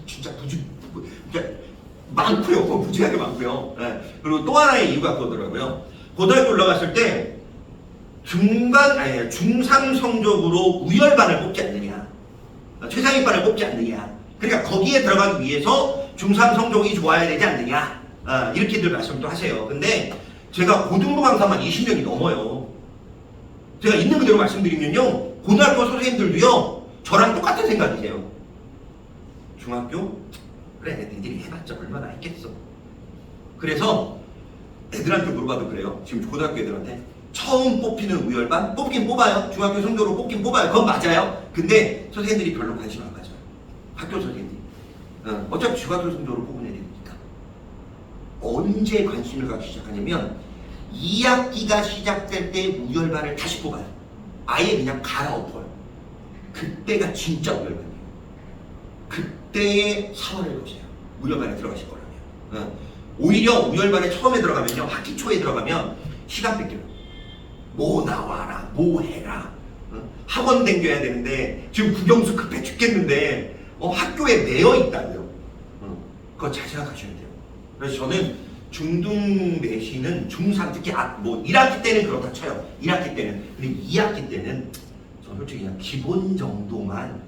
진짜 많고요. 부지하게 많고요. 네. 그리고 또 하나의 이유가 그거더라고요. 고등학교 올라갔을 때 중3 성적으로 우열반을 뽑지 않느냐, 최상위반을 뽑지 않느냐. 그러니까 거기에 들어가기 위해서 중3 성적이 좋아야 되지 않느냐, 이렇게들 말씀도 하세요. 근데 제가 고등부 강사만 20명이 넘어요. 제가 있는 그대로 말씀드리면요, 고등학교 선생님들도요 저랑 똑같은 생각이세요. 중학교? 그래, 니들이 해봤자 얼마나 했겠어. 그래서 애들한테 물어봐도 그래요. 지금 고등학교 애들한테 처음 뽑히는 우열반? 뽑긴 뽑아요. 중학교 성적으로 뽑긴 뽑아요. 그건 맞아요. 근데 선생님들이 별로 관심 안 가져요. 학교 선생님들이. 어차피 중학교 성적으로 뽑은 애들이니까. 언제 관심을 갖기 시작하냐면 2학기가 시작될 때 우열반을 다시 뽑아요. 아예 그냥 갈아엎어요. 그때가 진짜 우열반이에요. 그때의 사활을 보세요. 우열반에 들어가실 거라면. 오히려 우열반에 처음에 들어가면요, 학기 초에 들어가면 시간 뺏겨요. 뭐 나와라, 뭐 해라. 학원 댕겨야 되는데 지금 국영수 급해 죽겠는데 학교에 매여 있다고요. 그거 잘 생각하셔야 돼요. 그래서 저는 중등 내신은 중3, 특히 뭐 1학기 때는 그렇다 쳐요. 1학기 때는. 근데 2학기 때는 저는 솔직히 그냥 기본 정도만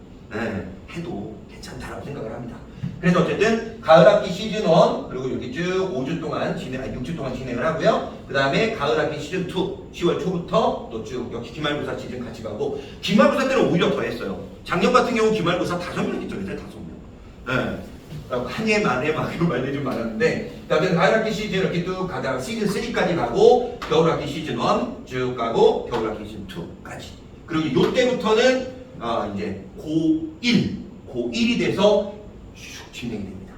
해도 괜찮다라고 생각을 합니다. 그래서 어쨌든 가을 학기 시즌 1 그리고 이렇게 쭉 5주 동안 6주 동안 진행을 하고요. 그 다음에 가을 학기 시즌 2 10월 초부터 또 쭉 역시 기말고사 시즌 같이 가고 기말고사 때는 오히려 더 했어요. 작년 같은 경우 기말고사 5명 했죠. 5명. 한 해 만에 막 이런 말들이 좀 많았는데 그다음에 가을 학기 시즌 이렇게 쭉 가다가 시즌 3까지 가고 겨울 학기 시즌 1 쭉 가고 겨울 학기 시즌 2까지 그리고 이때부터는 이제 고1이 돼서 슉 진행이 됩니다.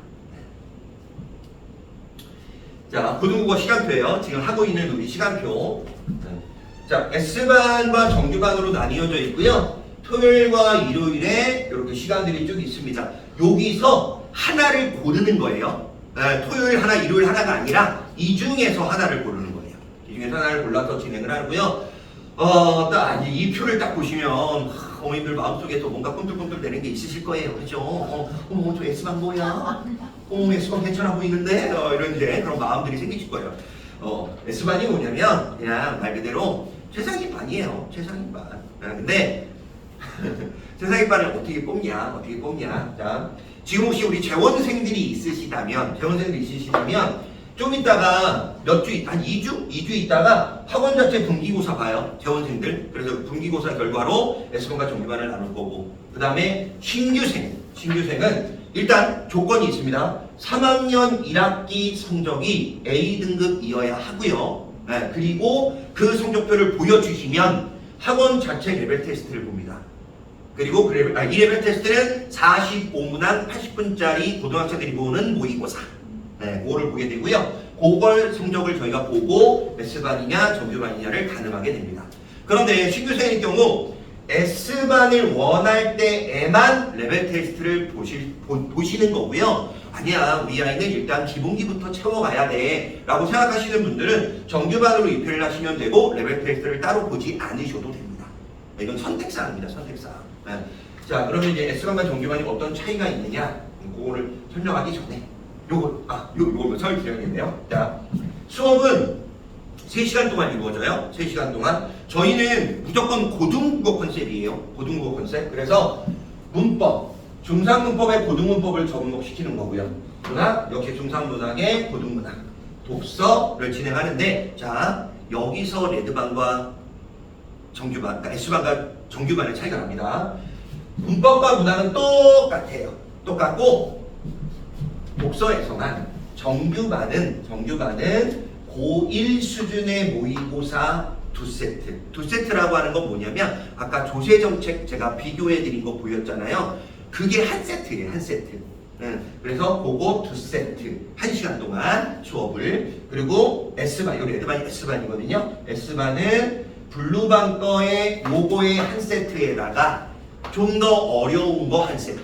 자, 고등국어 시간표예요. 지금 하고 있는 우리 시간표. 자, S반과 정규반으로 나뉘어져 있고요. 토요일과 일요일에 이렇게 시간들이 쭉 있습니다. 여기서 하나를 고르는 거예요. 토요일 하나, 일요일 하나가 아니라 이 중에서 하나를 고르는 거예요. 이 중에서 하나를 골라서 진행을 하고요. 딱 이 표를 딱 보시면 어머님들 마음속에 또 뭔가 꿈틀꿈틀 되는 게 있으실 거예요. 그죠? 저 S반 뭐야? S반 괜찮아 보이는데? 이런 이제 그런 마음들이 생기실 거예요. S반이 뭐냐면 그냥 말 그대로 최상위반이에요. 최상위반. 근데 최상위반을 어떻게 뽑냐? 자, 지금 혹시 우리 재원생들이 있으시다면 좀 있다가 한 2주 있다가 학원 자체 분기고사 봐요. 재원생들. 그래서 분기고사 결과로 S반과 정규반을 나눌 거고 그 다음에 신규생은 일단 조건이 있습니다. 3학년 1학기 성적이 A등급이어야 하고요. 그리고 그 성적표를 보여주시면 학원 자체 레벨 테스트를 봅니다. 그리고 이 레벨 테스트는 45문항 80분짜리 고등학생들이 보는 모의고사. 그거를 보게 되고요. 그걸 성적을 저희가 보고 S반이냐 정규반이냐를 가늠하게 됩니다. 그런데 신규생의 경우 S반을 원할 때에만 레벨 테스트를 보시는 거고요. 아니야, 우리 아이는 일단 기본기부터 채워가야 돼 라고 생각하시는 분들은 정규반으로 입회를 하시면 되고 레벨 테스트를 따로 보지 않으셔도 됩니다. 이건 선택사항입니다. 선택사항. 자, 그러면 이제 S반과 정규반이 어떤 차이가 있느냐 그거를 설명하기 전에 요걸 설명드려야겠네요. 자, 수업은 3시간 동안 이루어져요. 3시간 동안. 저희는 무조건 고등국어 컨셉이에요. 고등국어 컨셉. 그래서 문법, 중상문법에 고등문법을 접목시키는 거고요. 문학, 역시 중상문학에 고등문학, 독서를 진행하는데 자, 여기서 레드반과 정규반, 그러니까 S반과 정규반의 차이가 납니다. 문법과 문학은 똑같아요. 똑같고 독서에서만 정규반은 고1 수준의 모의고사 2세트. 2세트라고 하는 건 뭐냐면 아까 조세정책 제가 비교해 드린 거 보였잖아요. 그게 한 세트예요. 한 세트. 그래서 그거 2세트. 1시간 동안 수업을. 그리고 S반, 여기 레드반이 S반이거든요. S반은 블루반 거의 요거의 한 세트에다가 좀 더 어려운 거 한 세트.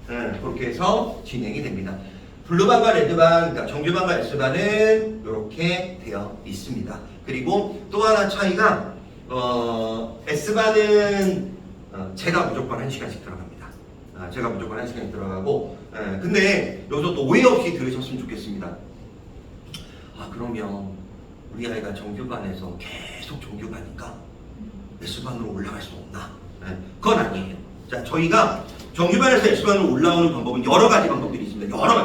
그렇게 해서 진행이 됩니다. 블루반과 레드반, 그러니까 정규반과 S반은 이렇게 되어 있습니다. 그리고 또 하나 차이가 S반은 제가 무조건 1시간씩 들어갑니다. 제가 무조건 1시간씩 들어가고 근데 여기서 또 오해 없이 들으셨으면 좋겠습니다. 그러면 우리 아이가 정규반에서 계속 정규반이니까 S반으로 올라갈 수 없나? 그건 아니에요. 자, 저희가 정규반에서 S반으로 올라오는 방법은 여러 가지 방법들이 있습니다.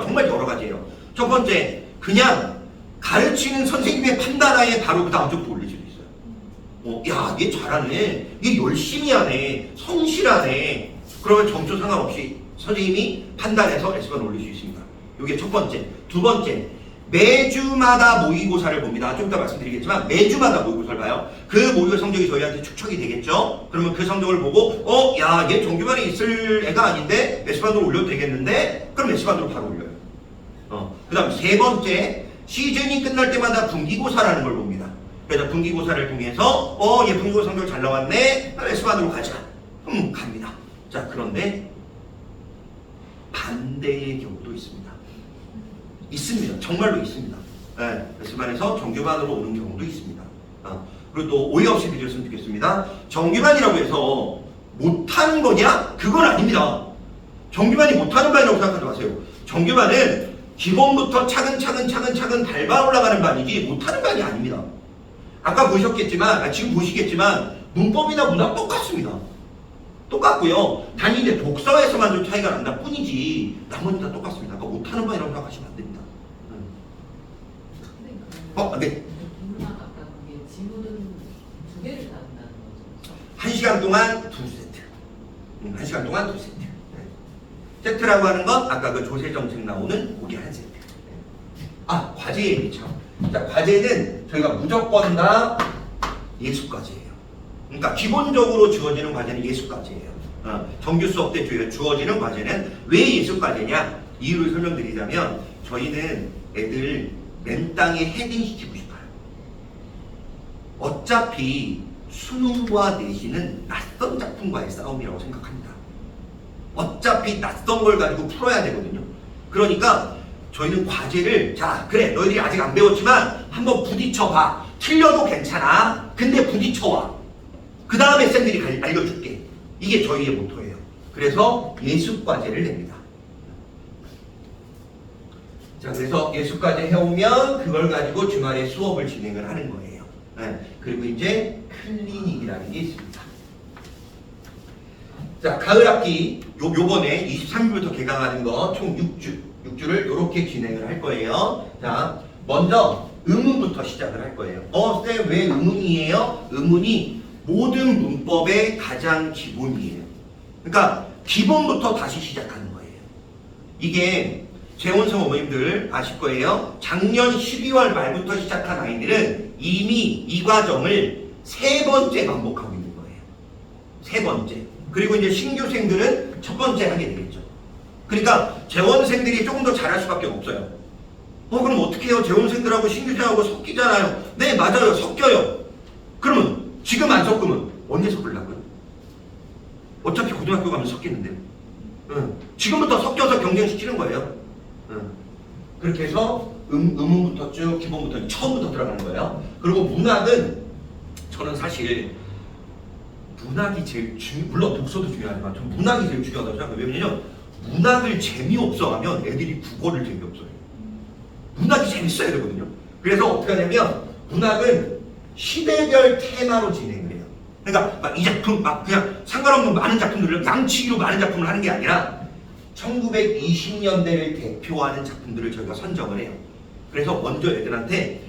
정말 여러 가지예요. 첫 번째, 그냥 가르치는 선생님의 판단하에 바로 그 다음 주부터 올릴 수도 있어요. 야, 얘 잘하네. 얘 열심히 하네. 성실하네. 그러면 점수 상관없이 선생님이 판단해서 S반 올릴 수 있습니다. 이게 첫 번째. 두 번째, 매주마다 모의고사를 봅니다. 좀 이따 말씀드리겠지만 매주마다 모의고사를 봐요. 그 모의고사 성적이 저희한테 축적이 되겠죠. 그러면 그 성적을 보고 야, 얘 정규반에 있을 애가 아닌데 S반으로 올려도 되겠는데? 그럼 S반으로 바로 올려요. 그 다음 세 번째, 시즌이 끝날 때마다 분기고사라는 걸 봅니다. 그래서 분기고사를 통해서 얘 분기고사 성적 잘 나왔네? S반으로 가자. 갑니다. 자, 그런데 반대의 경우도 있습니다. 있습니다. 정말로 있습니다. S반에서 정규반으로 오는 경우도 있습니다. 그리고 또 오해 없이 드렸으면 좋겠습니다. 정규반이라고 해서 못하는 거냐? 그건 아닙니다. 정규반이 못하는 반이라고 생각하지 마세요. 정규반은 기본부터 차근차근 밟아 올라가는 반이지 못하는 반이 아닙니다. 아까 보셨겠지만, 지금 보시겠지만 문법이나 문학 똑같습니다. 똑같고요. 단지 이제 독서에서만 좀 차이가 난다 뿐이지 나머지 다 똑같습니다. 그러니까 못하는 반이라고 생각하시면 안 됩니다. 네. 인문학 아까 그게 지문은 2개를 다룬다는 거죠? 1시간 동안 2세트. 1시간 동안 2세트. 세트라고 하는 건 아까 그 조세정책 나오는 그게 한 세트. 아, 과제 얘기죠. 자, 과제는 저희가 무조건 다 예습과제예요. 그러니까 기본적으로 주어지는 과제는 예습과제예요. 정규 수업 때 주어지는 과제는 왜 예습과제냐? 이유를 설명드리자면 저희는 애들 맨땅에 헤딩시키고 싶어요. 어차피 수능과 내신은 낯선 작품과의 싸움이라고 생각합니다. 어차피 낯선 걸 가지고 풀어야 되거든요. 그러니까 저희는 과제를 자 그래 너희들이 아직 안 배웠지만 한번 부딪혀봐. 틀려도 괜찮아. 근데 부딪혀와. 그 다음에 쌤들이 알려줄게. 이게 저희의 모토예요. 그래서 예습과제를 냅니다. 자, 그래서 예습과제 해오면 그걸 가지고 주말에 수업을 진행을 하는 거예요. 그리고 이제 클리닉이라는 게 있습니다. 자, 가을 학기 요번에 23일부터 개강하는 거 총 6주를 이렇게 진행을 할 거예요. 자, 먼저 의문부터 시작을 할 거예요. 쌤 왜 의문이에요? 의문이 모든 문법의 가장 기본이에요. 그러니까 기본부터 다시 시작하는 거예요. 이게 재원생 어머님들 아실 거예요. 작년 12월 말부터 시작한 아이들은 이미 이 과정을 3번째 반복하고 있는 거예요. 3번째. 그리고 이제 신규생들은 첫 번째 하게 되겠죠. 그러니까 재원생들이 조금 더 잘할 수밖에 없어요. 그럼 어떻게 해요? 재원생들하고 신규생하고 섞이잖아요. 네, 맞아요. 섞여요. 그러면 지금 안 섞으면 언제 섞으려고요? 어차피 고등학교 가면 섞이는데요. 지금부터 섞여서 경쟁시키는 거예요. 그렇게 해서 의문부터 쭉 기본부터 처음부터 들어가는 거예요. 그리고 문학은 저는 사실 문학이 제일 물론 독서도 중요하지만 전 문학이 제일 중요하다고 생각해요. 왜냐면 문학을 재미없어 하면 애들이 국어를 재미없어요. 문학이 재밌어야 되거든요. 그래서 어떻게 하냐면 문학은 시대별 테마로 진행을 해요. 그러니까 막 이 작품 막 그냥 상관없는 많은 작품들을 양치기로 많은 작품을 하는 게 아니라 1920년대를 대표하는 작품들을 저희가 선정을 해요. 그래서 먼저 애들한테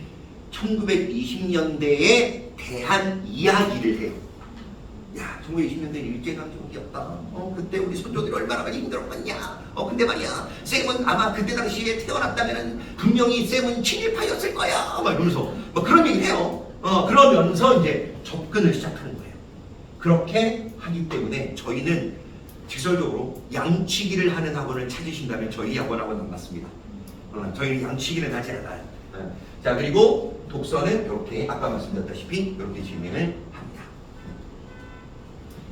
1920년대에 대한 이야기를 해요. 야, 1920년대 일제강점기였다. 그때 우리 선조들이 얼마나 많이 힘들었겠냐. 근데 말이야, 쌤은 아마 그때 당시에 태어났다면 분명히 쌤은 친일파였을 거야. 막 이러면서 막 그런 얘기를 해요. 그러면서 이제 접근을 시작하는 거예요. 그렇게 하기 때문에 저희는 직설적으로 양치기를 하는 학원을 찾으신다면 저희 학원하고는 안 맞습니다. 저희는 양치기는 하지 않아요. 자, 그리고 독서는 이렇게 아까 말씀드렸다시피 이렇게 진행을 합니다.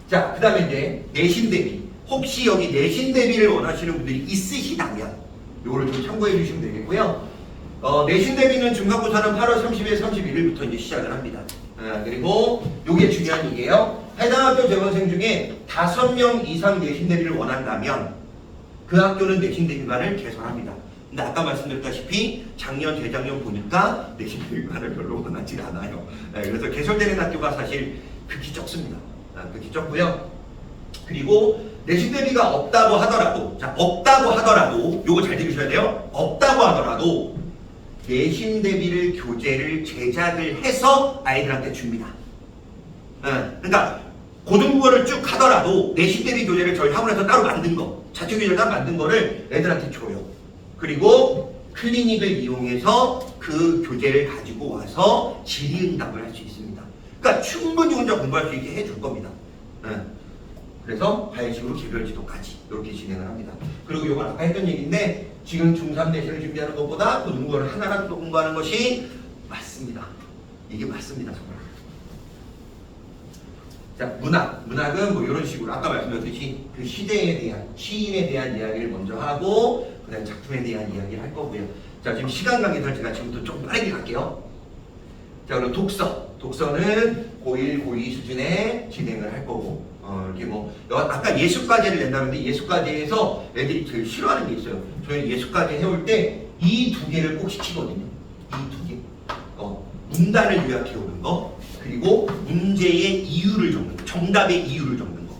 자, 그 다음에 이제 내신 대비. 혹시 여기 내신 대비를 원하시는 분들이 있으시다면 이거를 좀 참고해 주시면 되겠고요. 내신 대비는 중간고사는 8월 30일, 31일부터 이제 시작을 합니다. 그리고 이게 중요한 얘기예요. 해당 학교 재원생 중에 5명 이상 내신 대비를 원한다면 그 학교는 내신 대비반을 개설합니다. 근데 아까 말씀드렸다시피 작년, 재작년 보니까 내신 대비반을 별로 원하지 않아요. 그래서 개설되는 학교가 사실 극히 적습니다. 극히 적고요. 그리고 내신 대비가 없다고 하더라도, 자, 없다고 하더라도 요거 잘 들으셔야 돼요. 없다고 하더라도 내신 대비를 교재를 제작을 해서 아이들한테 줍니다. 그러니까 고등국어를 쭉 하더라도 내신 대비 교재를 저희 학원에서 따로 만든 거, 자체 교재를 따로 만든 거를 애들한테 줘요. 그리고 클리닉을 이용해서 그 교재를 가지고 와서 질의응답을 할 수 있습니다. 그러니까 충분히 혼자 공부할 수 있게 해줄 겁니다. 그래서 과외식으로 개별 지도까지 이렇게 진행을 합니다. 그리고 이건 아까 했던 얘기인데 지금 중3 내신을 준비하는 것보다 고등국어를 하나라도 공부하는 것이 맞습니다. 이게 맞습니다, 정말. 자, 문학은 뭐 이런 식으로 아까 말씀드렸듯이 그 시대에 대한, 시인에 대한 이야기를 먼저 하고 그 다음 작품에 대한 이야기를 할 거고요. 자, 지금 시간 관계상 제가 지금부터 좀 빠르게 갈게요. 자, 그럼 독서는 고1, 고2 수준에 진행을 할 거고 이렇게 뭐 아까 예술과제를 낸다는데 예술과제에서 애들이 제일 싫어하는 게 있어요. 저희는 예술과제 해올 때 이 2개를 꼭 시키거든요. 이 2개. 문단을 요약해 오는 거, 그리고 문제의 이유를 적는 거, 정답의 이유를 적는 거.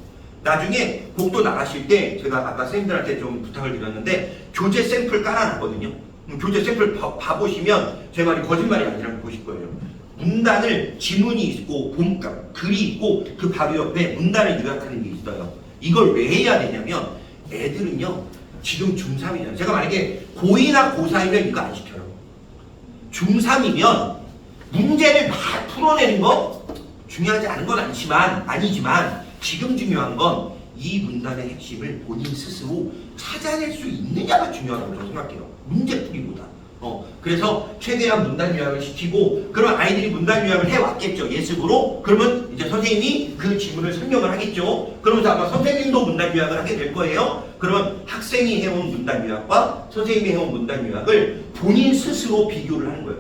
나중에 복도 나가실 때 제가 아까 선생님들한테 좀 부탁을 드렸는데 교재 샘플 깔아놨거든요. 교재 샘플 봐보시면 제 말이 거짓말이 아니라고 보실 거예요. 문단을 지문이 있고 글이 있고 그 바로 옆에 문단을 요약하는 게 있어요. 이걸 왜 해야 되냐면 애들은요 지금 중3이잖아요. 제가 만약에 고2나 고4이면 이거 안 시켜요. 중3이면 문제를 막 풀어내는 거 중요하지 않은 건 아니지만 지금 중요한 건 이 문단의 핵심을 본인 스스로 찾아낼 수 있느냐가 중요하다고 저는 생각해요. 문제풀이보다. 그래서 최대한 문단 요약을 시키고 그러면 아이들이 문단 요약을 해왔겠죠. 예습으로. 그러면 이제 선생님이 그 지문을 설명을 하겠죠. 그러면서 아마 선생님도 문단 요약을 하게 될 거예요. 그러면 학생이 해온 문단 요약과 선생님이 해온 문단 요약을 본인 스스로 비교를 하는 거예요.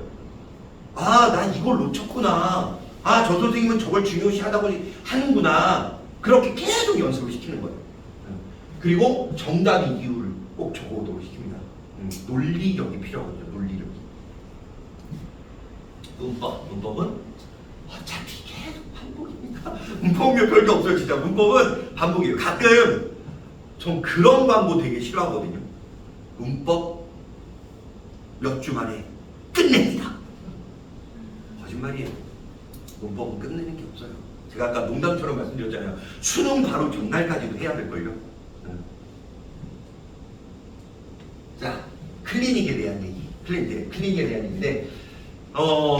아, 나 이걸 놓쳤구나. 아, 저 선생님은 저걸 중요시하다고 하는구나. 그렇게 계속 연습을 시키는 거예요. 그리고 정답 이유를 꼭 적어오도록 시킵니다. 논리력이 필요하거든요. 논리력이. 문법은 어차피 계속 반복입니다. 문법은 별게 없어요. 진짜 문법은 반복이에요. 가끔 전 그런 광고 되게 싫어하거든요. 문법 몇 주 만에 끝냅니다. 거짓말이에요. 문법은 끝내는 게 없어요. 제가 아까 농담처럼 말씀드렸잖아요. 수능 바로 전날까지도 해야 될걸요. 자, 클리닉에 대한 얘기. 클리닉에 대한 얘기인데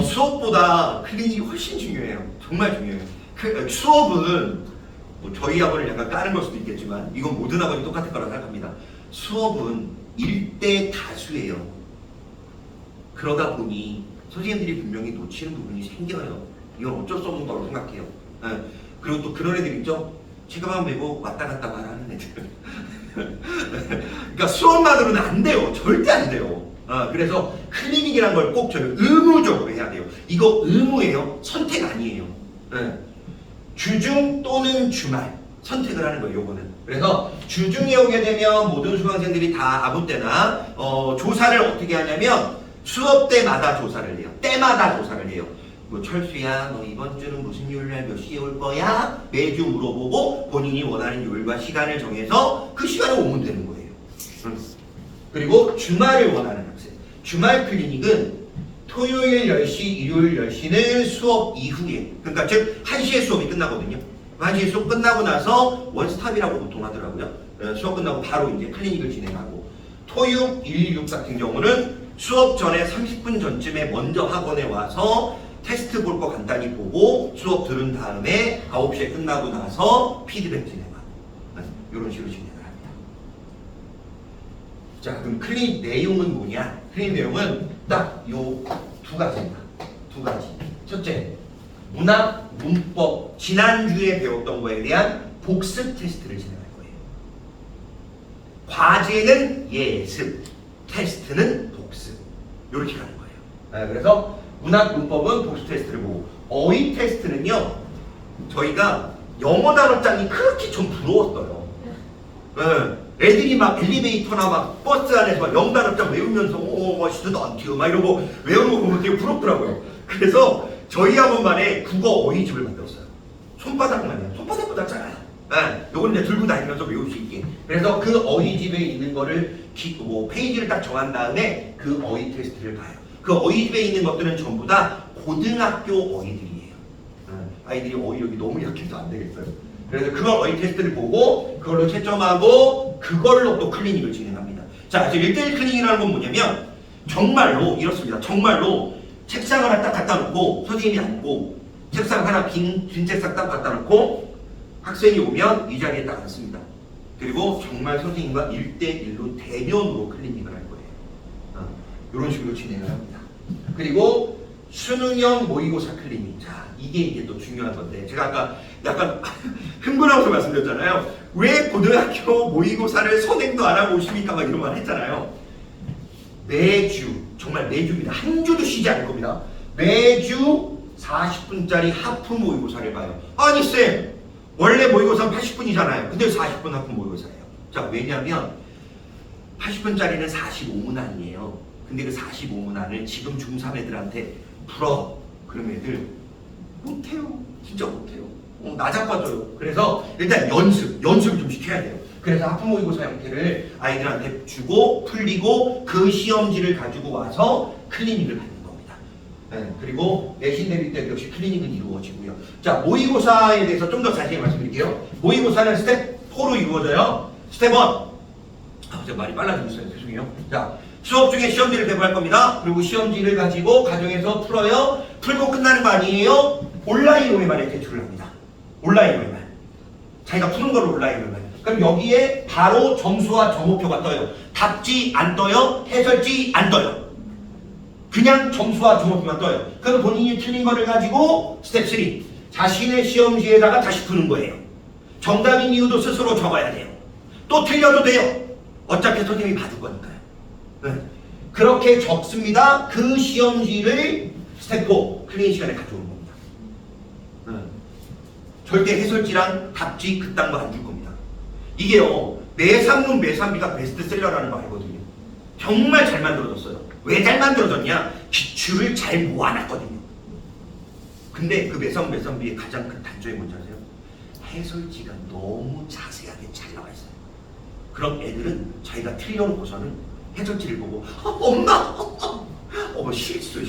수업보다 클리닉이 훨씬 중요해요. 정말 중요해요. 수업은 뭐 저희 학원을 약간 까는 걸 수도 있겠지만 이건 모든 학원이 똑같을 거라 생각합니다. 수업은 1대 다수예요. 그러다 보니 선생님들이 분명히 놓치는 부분이 생겨요. 이건 어쩔 수 없는 거라고 생각해요. 그리고 또 그런 애들 있죠? 체크만 메고 왔다 갔다 말하는 애들. 그러니까 수업만으로는 안 돼요. 절대 안 돼요. 그래서 클리닉이라는 걸 꼭 저는 의무적으로 해야 돼요. 이거 의무예요. 선택 아니에요. 주중 또는 주말 선택을 하는 거예요. 요거는. 그래서 주중에 오게 되면 모든 수강생들이 다 아무 때나 조사를 어떻게 하냐면 수업 때마다 조사를 해요. 때마다 조사를 해요. 뭐 철수야 너 이번 주는 무슨 요일날 몇 시에 올 거야? 매주 물어보고 본인이 원하는 요일과 시간을 정해서 그 시간에 오면 되는 거예요. 그리고 주말을 원하는 학생. 주말 클리닉은 토요일 10시, 일요일 10시는 수업 이후에 그러니까 즉 1시에 수업이 끝나거든요. 1시에 수업 끝나고 나서 원스톱이라고 보통 하더라고요. 수업 끝나고 바로 이제 클리닉을 진행하고 토육, 1, 6 같은 경우는 수업 전에 30분 전쯤에 먼저 학원에 와서 테스트 볼 거 간단히 보고 수업 들은 다음에 9시에 끝나고 나서 피드백 진행하고 이런 식으로 진행을 합니다. 자, 그럼 클리닉 내용은 뭐냐? 클리닉 내용은 딱 요 두 가지입니다. 두 가지. 첫째, 문학, 문법, 지난주에 배웠던 거에 대한 복습 테스트를 진행할 거예요. 과제는 예습, 테스트는 복습. 이렇게 가는 거예요. 그래서 문학 문법은 복습 테스트를 보고 어휘 테스트는요 저희가 영어 단어장이 그렇게 좀 부러웠어요. 애들이 막 엘리베이터나 막 버스 안에서 막 영어 단어장 외우면서 스튜던트 막 이런 거 외우는 거 보면 되게 부럽더라고요. 그래서 저희 학원만에 국어 어휘집을 만들었어요. 손바닥만요. 손바닥보다 작아요. 요걸 이제 들고 다니면서 외울 수 있게. 그래서 그 어휘집에 있는 거를 페이지를 딱 정한 다음에 그 어휘 테스트를 봐요. 그 어휘집에 있는 것들은 전부 다 고등학교 어휘들이에요. 아이들이 어휘력이 너무 약해서 안 되겠어요. 그래서 그걸 어휘 테스트를 보고 그걸로 채점하고 그걸로 또 클리닉을 진행합니다. 자, 이제 1대1 클리닉이라는 건 뭐냐면 정말로 이렇습니다. 정말로 책상 하나 딱 갖다 놓고 선생님이 앉고 책상 하나 빈 책상 딱 갖다 놓고 학생이 오면 이 자리에 딱 앉습니다. 그리고 정말 선생님과 1대1로 대면으로 클리닉을 할 거예요. 이런 식으로 진행을 합니다. 그리고 수능형 모의고사 클리닉. 자, 이게 또 중요한 건데 제가 아까 약간 흥분하면서 말씀드렸잖아요. 왜 고등학교 모의고사를 선행도 안 하고 오십니까? 막 이런 말 했잖아요. 매주, 정말 매주입니다. 한 주도 쉬지 않을 겁니다. 매주 40분짜리 하프 모의고사를 봐요. 아니 쌤, 원래 모의고사는 80분이잖아요. 근데 40분 하프 모의고사예요. 자, 왜냐면 80분짜리는 45문항이에요. 근데 그 45문항을 지금 중3 애들한테 풀어. 그럼 애들 못해요. 진짜 못해요. 나자빠져요. 그래서 일단 연습을 좀 시켜야 돼요. 그래서 하품 모의고사 형태를 아이들한테 주고 풀리고 그 시험지를 가지고 와서 클리닉을 받는 겁니다. 네, 그리고 내신 내릴 때 역시 클리닉은 이루어지고요. 자, 모의고사에 대해서 좀 더 자세히 말씀드릴게요. 모의고사는 스텝 4로 이루어져요. 스텝 1. 제가 말이 빨라지고 있어요. 죄송해요. 자, 수업 중에 시험지를 배부할 겁니다. 그리고 시험지를 가지고 가정에서 풀어요. 풀고 끝나는 거 아니에요. 온라인으로만 제출을 합니다. 온라인으로만. 자기가 푸는 거를 온라인으로만. 그럼 여기에 바로 점수와 점호표가 떠요. 답지 안 떠요. 해설지 안 떠요. 그냥 점수와 점호표만 떠요. 그럼 본인이 틀린 거를 가지고 스텝 3. 자신의 시험지에다가 다시 푸는 거예요. 정답인 이유도 스스로 적어야 돼요. 또 틀려도 돼요. 어차피 선생님이 봐줄 거니까요. 네. 그렇게 적습니다. 그 시험지를 스텝 4 클리닉 시간에 가져오는 겁니다. 네. 절대 해설지랑 답지 그딴 거 안 줄 겁니다. 이게요, 매산문 매산비가 베스트셀러라는 거 알거든요. 정말 잘 만들어졌어요. 왜 잘 만들어졌냐? 기출을 잘 모아놨거든요. 근데 그 매산문 매산비의 가장 큰 단점이 뭔지 아세요? 해설지가 너무 자세하게 잘 나와 있어요. 그럼 애들은 자기가 틀려놓고서는 해설지를 보고 엄마! 어머 실수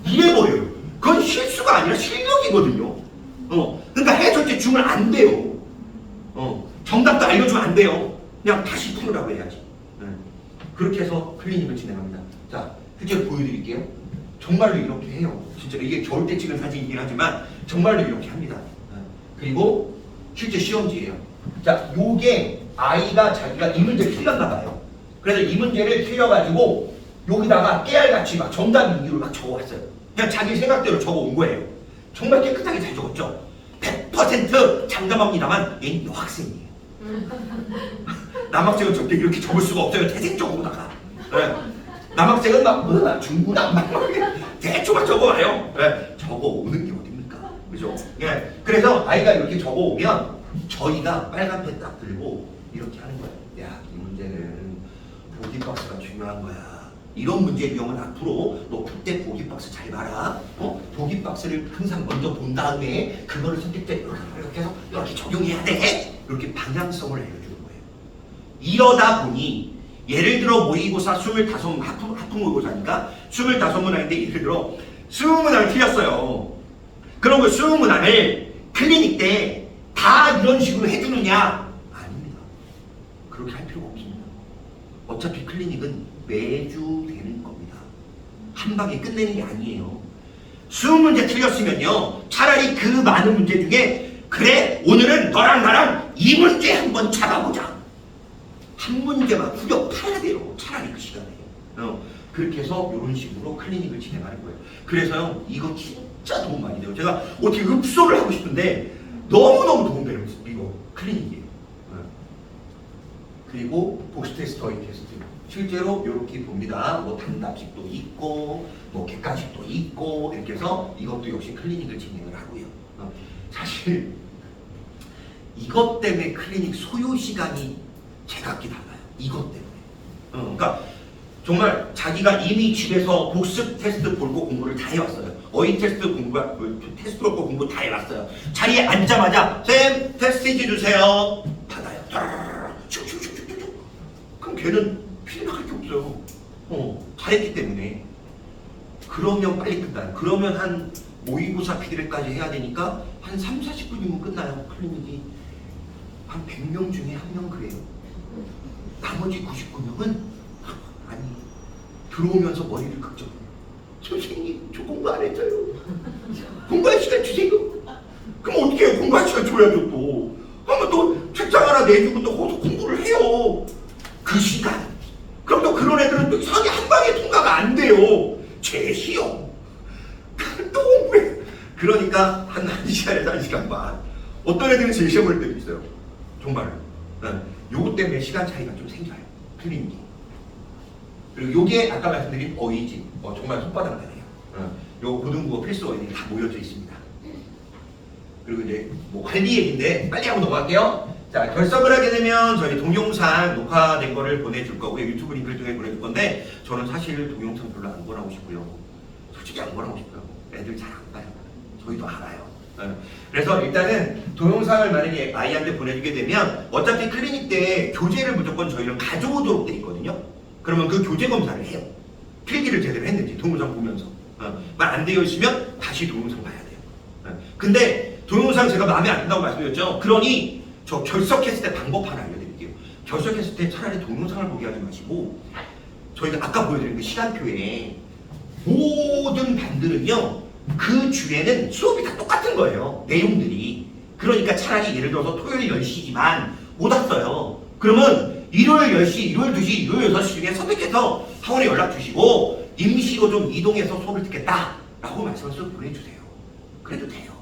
이래버려요. 그건 실수가 아니라 실력이거든요. 그러니까 해설지 주면 안 돼요. 정답도 알려주면 안 돼요. 그냥 다시 풀으라고 해야지. 그렇게 해서 클리닉을 진행합니다. 자, 실제로 보여드릴게요. 정말로 이렇게 해요. 진짜 이게 겨울 때 찍은 사진이긴 하지만 정말로 이렇게 합니다. 그리고 실제 시험지예요. 자, 요게 아이가 자기가 이 문제를 틀렸나 봐요. 그래서 이 문제를 틀려가지고 여기다가 깨알같이 막 정답 이유를 막 적어왔어요. 그냥 자기 생각대로 적어온 거예요. 정말 깨끗하게 잘 적었죠. 100% 장담합니다만 얘는 여학생이에요. 남학생은 절대 이렇게 적을 수가 없어요. 태생적으로다가. 네. 남학생은 막 중구나 막 대충 막 적어와요. 네. 적어오는 게 어딥니까? 그죠? 네. 그래서 아이가 이렇게 적어오면 저희가 빨간 펜 딱 들고 이렇게 하는 거예요. 야, 이 문제는 보기박스가 중요한 거야. 이런 문제의 경우는 앞으로 너 풀 때 보기박스 잘 봐라. 보기박스를 항상 먼저 본 다음에 그거를 선택 때 이렇게 해서 이렇게 적용해야 돼. 이렇게 방향성을 알려주는 거예요. 이러다 보니 예를 들어 모의고사 25 하품 모의고사니까 25문항인데 예를 들어 20문항을 틀렸어요. 그럼 그 20문항을 클리닉 때 다 이런 식으로 해주느냐? 아닙니다. 그렇게 할 필요가 없습니다. 어차피 클리닉은 매주 되는 겁니다. 한 방에 끝내는 게 아니에요. 20문제 틀렸으면요, 차라리 그 많은 문제 중에 그래, 오늘은 너랑 나랑 이 문제 한번 잡아보자. 한 문제만 후려 파야 돼요. 차라리 그 시간에. 그렇게 해서 이런 식으로 클리닉을 진행하는 거예요. 그래서요, 이거 진짜 도움 많이 돼요. 제가 어떻게 읍소를 하고 싶은데 너무너무 도움되는 이거 클리닉이에요. 그리고 복수 테스트, 어휘 테스트. 실제로 이렇게 봅니다. 뭐 단답식도 있고, 뭐 객관식도 있고, 이렇게 해서 이것도 역시 클리닉을 진행을 하고요. 사실 이것 때문에 클리닉 소요 시간이 제각기 달라요. 이것 때문에. 그러니까 정말 자기가 이미 집에서 복습 테스트 볼고 공부를 다 해왔어요. 어휘 테스트 테스트 볼고 공부 다 해왔어요. 자리에 앉자마자 쌤 테스트 주세요. 받아요. 그럼 걔는 필요할 게 없어요. 잘했기 때문에. 그러면 빨리 끝나요. 그러면 한 모의고사 피드백까지 해야 되니까 한 3, 40분이면 끝나요. 클리닉이. 한 100명 중에 1명 그래요. 나머지 99명은 아니, 들어오면서 머리를 긁죠. 선생님, 저 공부 안 했어요. 공부할 시간 주세요. 그럼 어떻게 해요? 공부할 시간 줘야죠 또. 한번 또 책장 하나 내주고 또 거기서 공부를 해요. 그 시간. 그럼 또 그런 애들은 또 이상하게 한 방에 통과가 안 돼요. 제 시험. 또 공부해. 그러니까 한 1시간에서 1시간 반. 어떤 애들은 제 시험 볼 때도 있어요. 정말로. 요거 때문에 시간 차이가 좀 생겨요. 클리닉이. 그리고 요게 아까 말씀드린 어휘지. 정말 손바닥 다네요. 요 고등국어 필수 어휘들이 다 모여져 있습니다. 그리고 이제 뭐 관리 얘기인데 빨리 한번 넘어갈게요. 자, 결석을 하게 되면 저희 동영상 녹화된 거를 보내줄 거고요. 유튜브 링크를 통해 보내줄 건데 저는 사실 동영상 별로 안 권하고 싶고요. 솔직히 안 권하고 싶어요. 애들 잘 안 봐요. 저희도 알아요. 그래서 일단은 동영상을 만약에 아이한테 보내주게 되면 어차피 클리닉 때 교재를 무조건 저희는 가져오도록 돼 있거든요. 그러면 그 교재 검사를 해요. 필기를 제대로 했는지 동영상 보면서 말 안 되어 있으면 다시 동영상 봐야 돼요. 근데 동영상 제가 마음에 안 든다고 말씀드렸죠. 그러니 저 결석했을 때 방법 하나 알려드릴게요. 결석했을 때 차라리 동영상을 보게 하지 마시고 저희가 아까 보여드린 그 시간표에 모든 반들은요 그 주에는 수업이 다 똑같은 거예요. 내용들이. 그러니까 차라리 예를 들어서 토요일 10시지만 못 왔어요. 그러면 일요일 10시, 일요일 2시, 일요일 6시 중에 선택해서 학원에 연락 주시고 임시로 좀 이동해서 수업을 듣겠다 라고 말씀을 쓱 보내주세요. 그래도 돼요.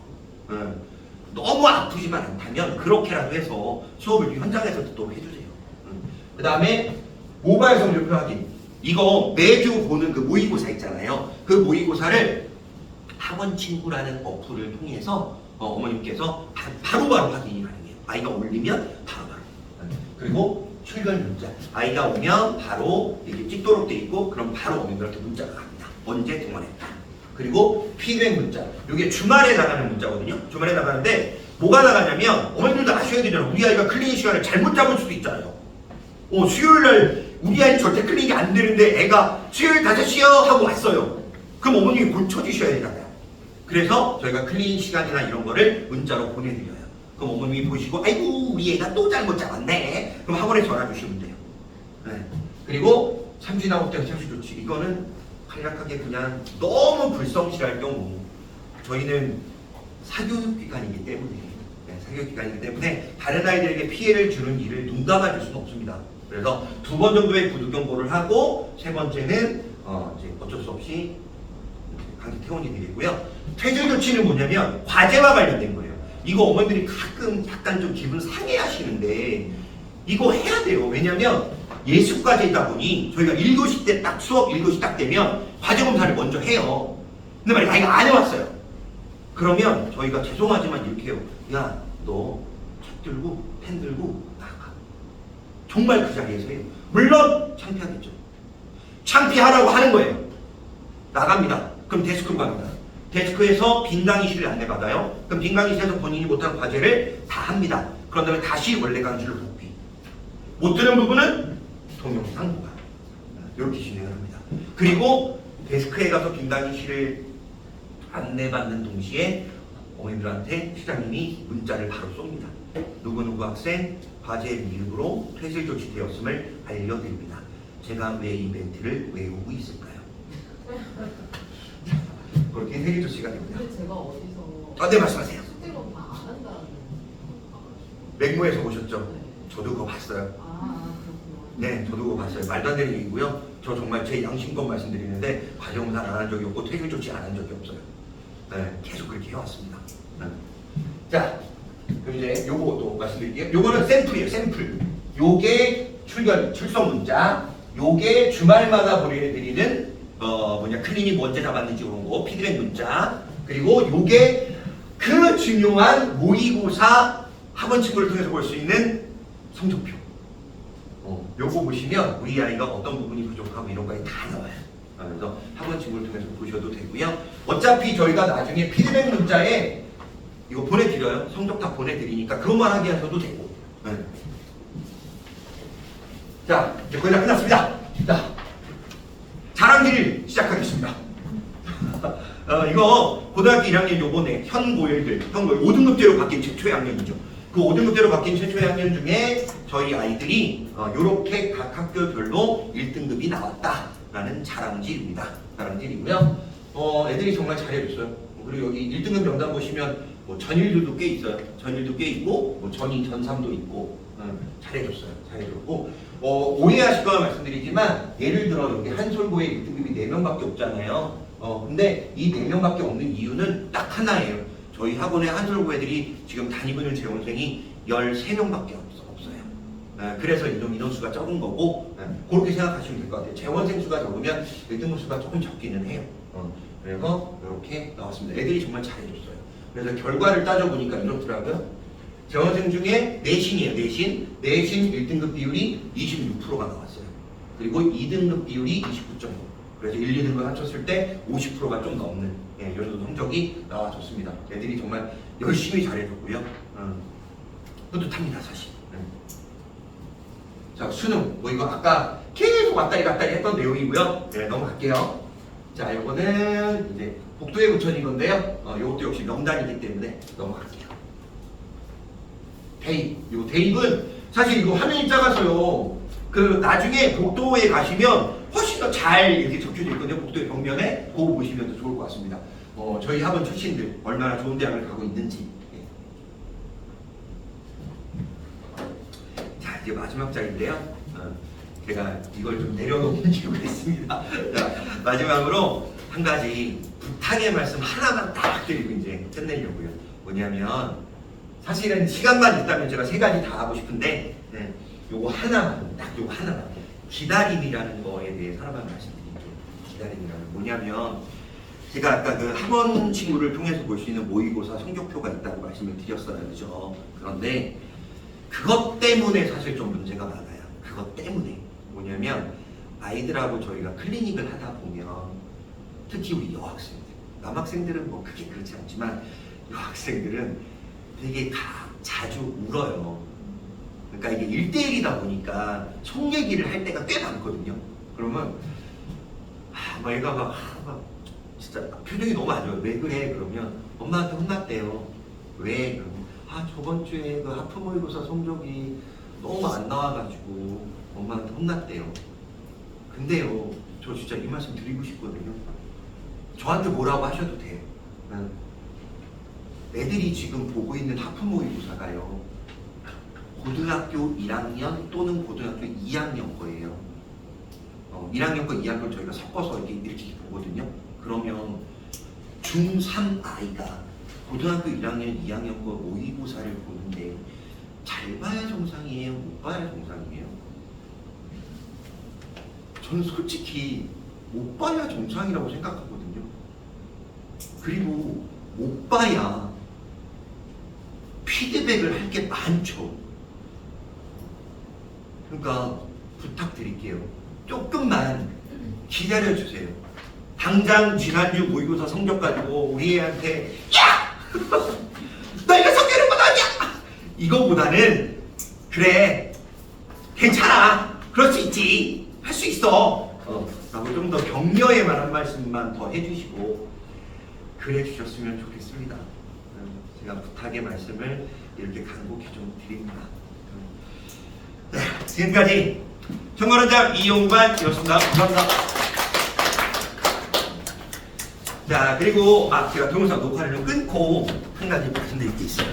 너무 아프지만 않다면 그렇게라도 해서 수업을 현장에서 듣도록 해주세요. 그 다음에 모바일 성적표 확인. 이거 매주 보는 그 모의고사 있잖아요. 그 모의고사를 학원 친구라는 어플을 통해서 어머님께서 바로바로 확인이 가능해요. 아이가 올리면 바로바로. 그리고 출결 문자. 아이가 오면 바로 이렇게 찍도록 돼 있고 그럼 바로 어머님들한테 문자가 갑니다. 언제 등원했다. 그리고 피드백 문자. 이게 주말에 나가는 문자거든요. 주말에 나가는데 뭐가 나가냐면 어머님들도 아셔야 되잖아요. 우리 아이가 클리닉 시간을 잘못 잡을 수도 있잖아요. 수요일날 우리 아이는 절대 클리닉이 안 되는데 애가 수요일 5시요 하고 왔어요. 그럼 어머님이 고쳐주셔야 되잖아요. 그래서 저희가 클리닉 시간이나 이런 거를 문자로 보내드려요. 그럼 어머님이 보시고 아이고 우리 애가 또 잘못 잡았네. 그럼 학원에 전화 주시면 돼요. 그리고 3주 나올 때가 참 좋지. 이거는 간략하게 그냥 너무 불성실할 경우 저희는 사교육기관이기 때문에 다른 아이들에게 피해를 주는 일을 눈 감아줄 수는 없습니다. 그래서 2번 정도의 구두 경고를 하고 3번째는 이제 어쩔 수 없이 강제 퇴원이 되겠고요. 퇴실 조치는 뭐냐면 과제와 관련된 거예요. 이거 어머니들이 가끔 약간 좀 기분 상해하시는데 이거 해야 돼요. 왜냐면 예습과제이다 보니 저희가 1교시 때 딱 수업 1교시 딱 되면 과제 검사를 먼저 해요. 근데 만약에 아이가 안 해왔어요. 그러면 저희가 죄송하지만 이렇게 해요. 야, 너 책 들고 펜 들고 나가. 정말 그 자리에서 해요. 물론 창피하겠죠. 창피하라고 하는 거예요. 나갑니다. 그럼 데스크로 갑니다. 데스크에서 빈 강의실을 안내받아요. 그럼 빈 강의실에서 본인이 못한 과제를 다 합니다. 그런 다음에 다시 원래 강의실로 복귀. 못 들은 부분은 동영상 보관. 이렇게 진행을 합니다. 그리고 데스크에 가서 빈 강의실을 안내받는 동시에 어머님들한테 시장님이 문자를 바로 쏩니다. 누구누구 학생 과제 미흡으로 퇴실 조치되었음을 알려드립니다. 제가 왜 이벤트를 외우고 있을까요? 그렇게 퇴실 조치가 됩니다. 근데 제가 어디서 네 말씀하세요. 숙제로 다 안 한다는 맹모에서 오셨죠? 네. 저도 그거 봤어요. 그렇구나. 네, 저도 그거 봤어요. 말도 안 되는 얘기고요. 저 정말 제 양심껏 말씀드리는데 과정사 안 한 적이 없고 퇴실 조치 안 한 적이 없어요. 네, 계속 그렇게 해왔습니다. 네. 자, 그럼 이제 요것도 말씀드릴게요. 요거는 샘플이에요, 샘플. 요게 출석 문자, 요게 주말마다 보내드리는 클리닉 언제 잡았는지 이런 거, 피드백 문자, 그리고 요게 그 중요한 모의고사 학원 친구를 통해서 볼 수 있는 성적표. 요거 보시면 우리 아이가 어떤 부분이 부족하고 이런 거에 다 나와요. 그래서 학원 친구를 통해서 보셔도 되고요. 어차피 저희가 나중에 피드백 문자에 이거 보내드려요. 성적 다 보내드리니까 그것만 하게 하셔도 되고. 네. 자, 이제 거의 다 끝났습니다. 자, 자랑질 시작하겠습니다. 이거 고등학교 1학년 요번에 현고일들 5등급제로 바뀐 최초의 학년이죠. 그 5등급제로 바뀐 최초의 학년 중에 저희 아이들이 요렇게 각 학교별로 1등급이 나왔다라는 자랑질입니다. 자랑질이고요. 애들이 정말 잘해줬어요. 그리고 여기 1등급 명단 보시면 뭐 전일들도 꽤 있어요. 전일도 꽤 있고 뭐 전이 전삼도 있고 잘해줬어요. 잘해줬고 오해하실까 말씀드리지만 예를 들어 여기 한솔고에 1등급이 4명밖에 없잖아요. 근데 이 4명밖에 없는 이유는 딱 하나예요. 저희 학원의 한솔고 애들이 지금 다니고 있는 재원생이 13명밖에 없어요. 그래서 인원수가 적은 거고 그렇게 생각하시면 될 것 같아요. 재원생 수가 적으면 1등급 수가 조금 적기는 해요. 그래서 이렇게 나왔습니다. 애들이 정말 잘해줬어요. 그래서 결과를 따져보니까 이렇더라고요. 재원생 중에 내신이에요. 내신 1등급 비율이 26%가 나왔어요. 그리고 2등급 비율이 29.5%. 그래서 1, 2등급 합쳤을 때 50%가 좀 넘는 이 정도 성적이 나와줬습니다. 애들이 정말 열심히 잘해줬고요. 뿌듯합니다 사실. 자, 수능 뭐 이거 아까 계속 왔다리 갔다리 했던 내용이고요. 네, 넘어갈게요. 자, 요거는 이제 복도에 붙여진 건데요. 요것도 역시 명단이기 때문에 넘어갈게요. 대입. 요 대입은 사실 이거 화면이 작아서요. 그 나중에 복도에 가시면 훨씬 더 잘 이렇게 적혀져 있거든요. 복도의 벽면에 그거 보시면 더 좋을 것 같습니다. 저희 학원 출신들 얼마나 좋은 대학을 가고 있는지. 자, 이제 마지막 장인데요. 제가 이걸 좀 내려놓은 이유가 있습니다. 자, 마지막으로 한 가지 부탁의 말씀 하나만 딱 드리고 이제 끝내려고요. 뭐냐면 사실은 시간만 있다면 제가 3가지 다 하고 싶은데 요거 하나만, 딱 요거 하나만, 기다림이라는 거에 대해서 하나만 말씀드릴게요. 기다림이라는 뭐냐면 제가 아까 그 학원 친구를 통해서 볼 수 있는 모의고사 성적표가 있다고 말씀을 드렸어요. 그죠? 그런데 그것 때문에 사실 좀 문제가 많아요. 그것 때문에. 뭐냐면 아이들하고 저희가 클리닉을 하다 보면 특히 우리 여학생들, 남학생들은 뭐 크게 그렇지 않지만 여학생들은 되게 자주 울어요. 그러니까 이게 1대1이다 보니까 속 얘기를 할 때가 꽤 많거든요. 그러면 막 얘가 막 진짜 표정이 너무 안 좋아요. 왜 그래? 그러면 엄마한테 혼났대요. 왜? 그러면 저번 주에 그 하프 모의고사 성적이 너무 안 나와가지고 엄마한테 혼났대요. 근데요, 저 진짜 이 말씀 드리고 싶거든요. 저한테 뭐라고 하셔도 돼요. 애들이 지금 보고 있는 하프 모의고사가요, 고등학교 1학년 또는 고등학교 2학년 거예요. 1학년 거 2학년 걸 저희가 섞어서 이렇게 보거든요. 그러면 중3 아이가 고등학교 1학년, 2학년 거 모의고사를 보는데 잘 봐야 정상이에요? 못 봐야 정상이에요? 저는 솔직히 못 봐야 정상이라고 생각하거든요. 그리고 못 봐야 피드백을 할 게 많죠. 그러니까 부탁드릴게요. 조금만 기다려주세요. 당장 지난주 모의고사 성적 가지고 우리 애한테 야! 너 이거 성적을 못 하냐? 이거보다는 그래, 괜찮아, 그럴 수 있지, 할 수 있어 라고 좀 더 격려의 한 말씀만 더 해주시고 그래 주셨으면 좋겠습니다. 제가 부탁의 말씀을 이렇게 간곡히 좀 드립니다. 네, 지금까지 청관원장 이용관이었습니다. 감사합니다. 자, 그리고 제가 동영상 녹화를 좀 끊고 한 가지 말씀드릴 게 있어요.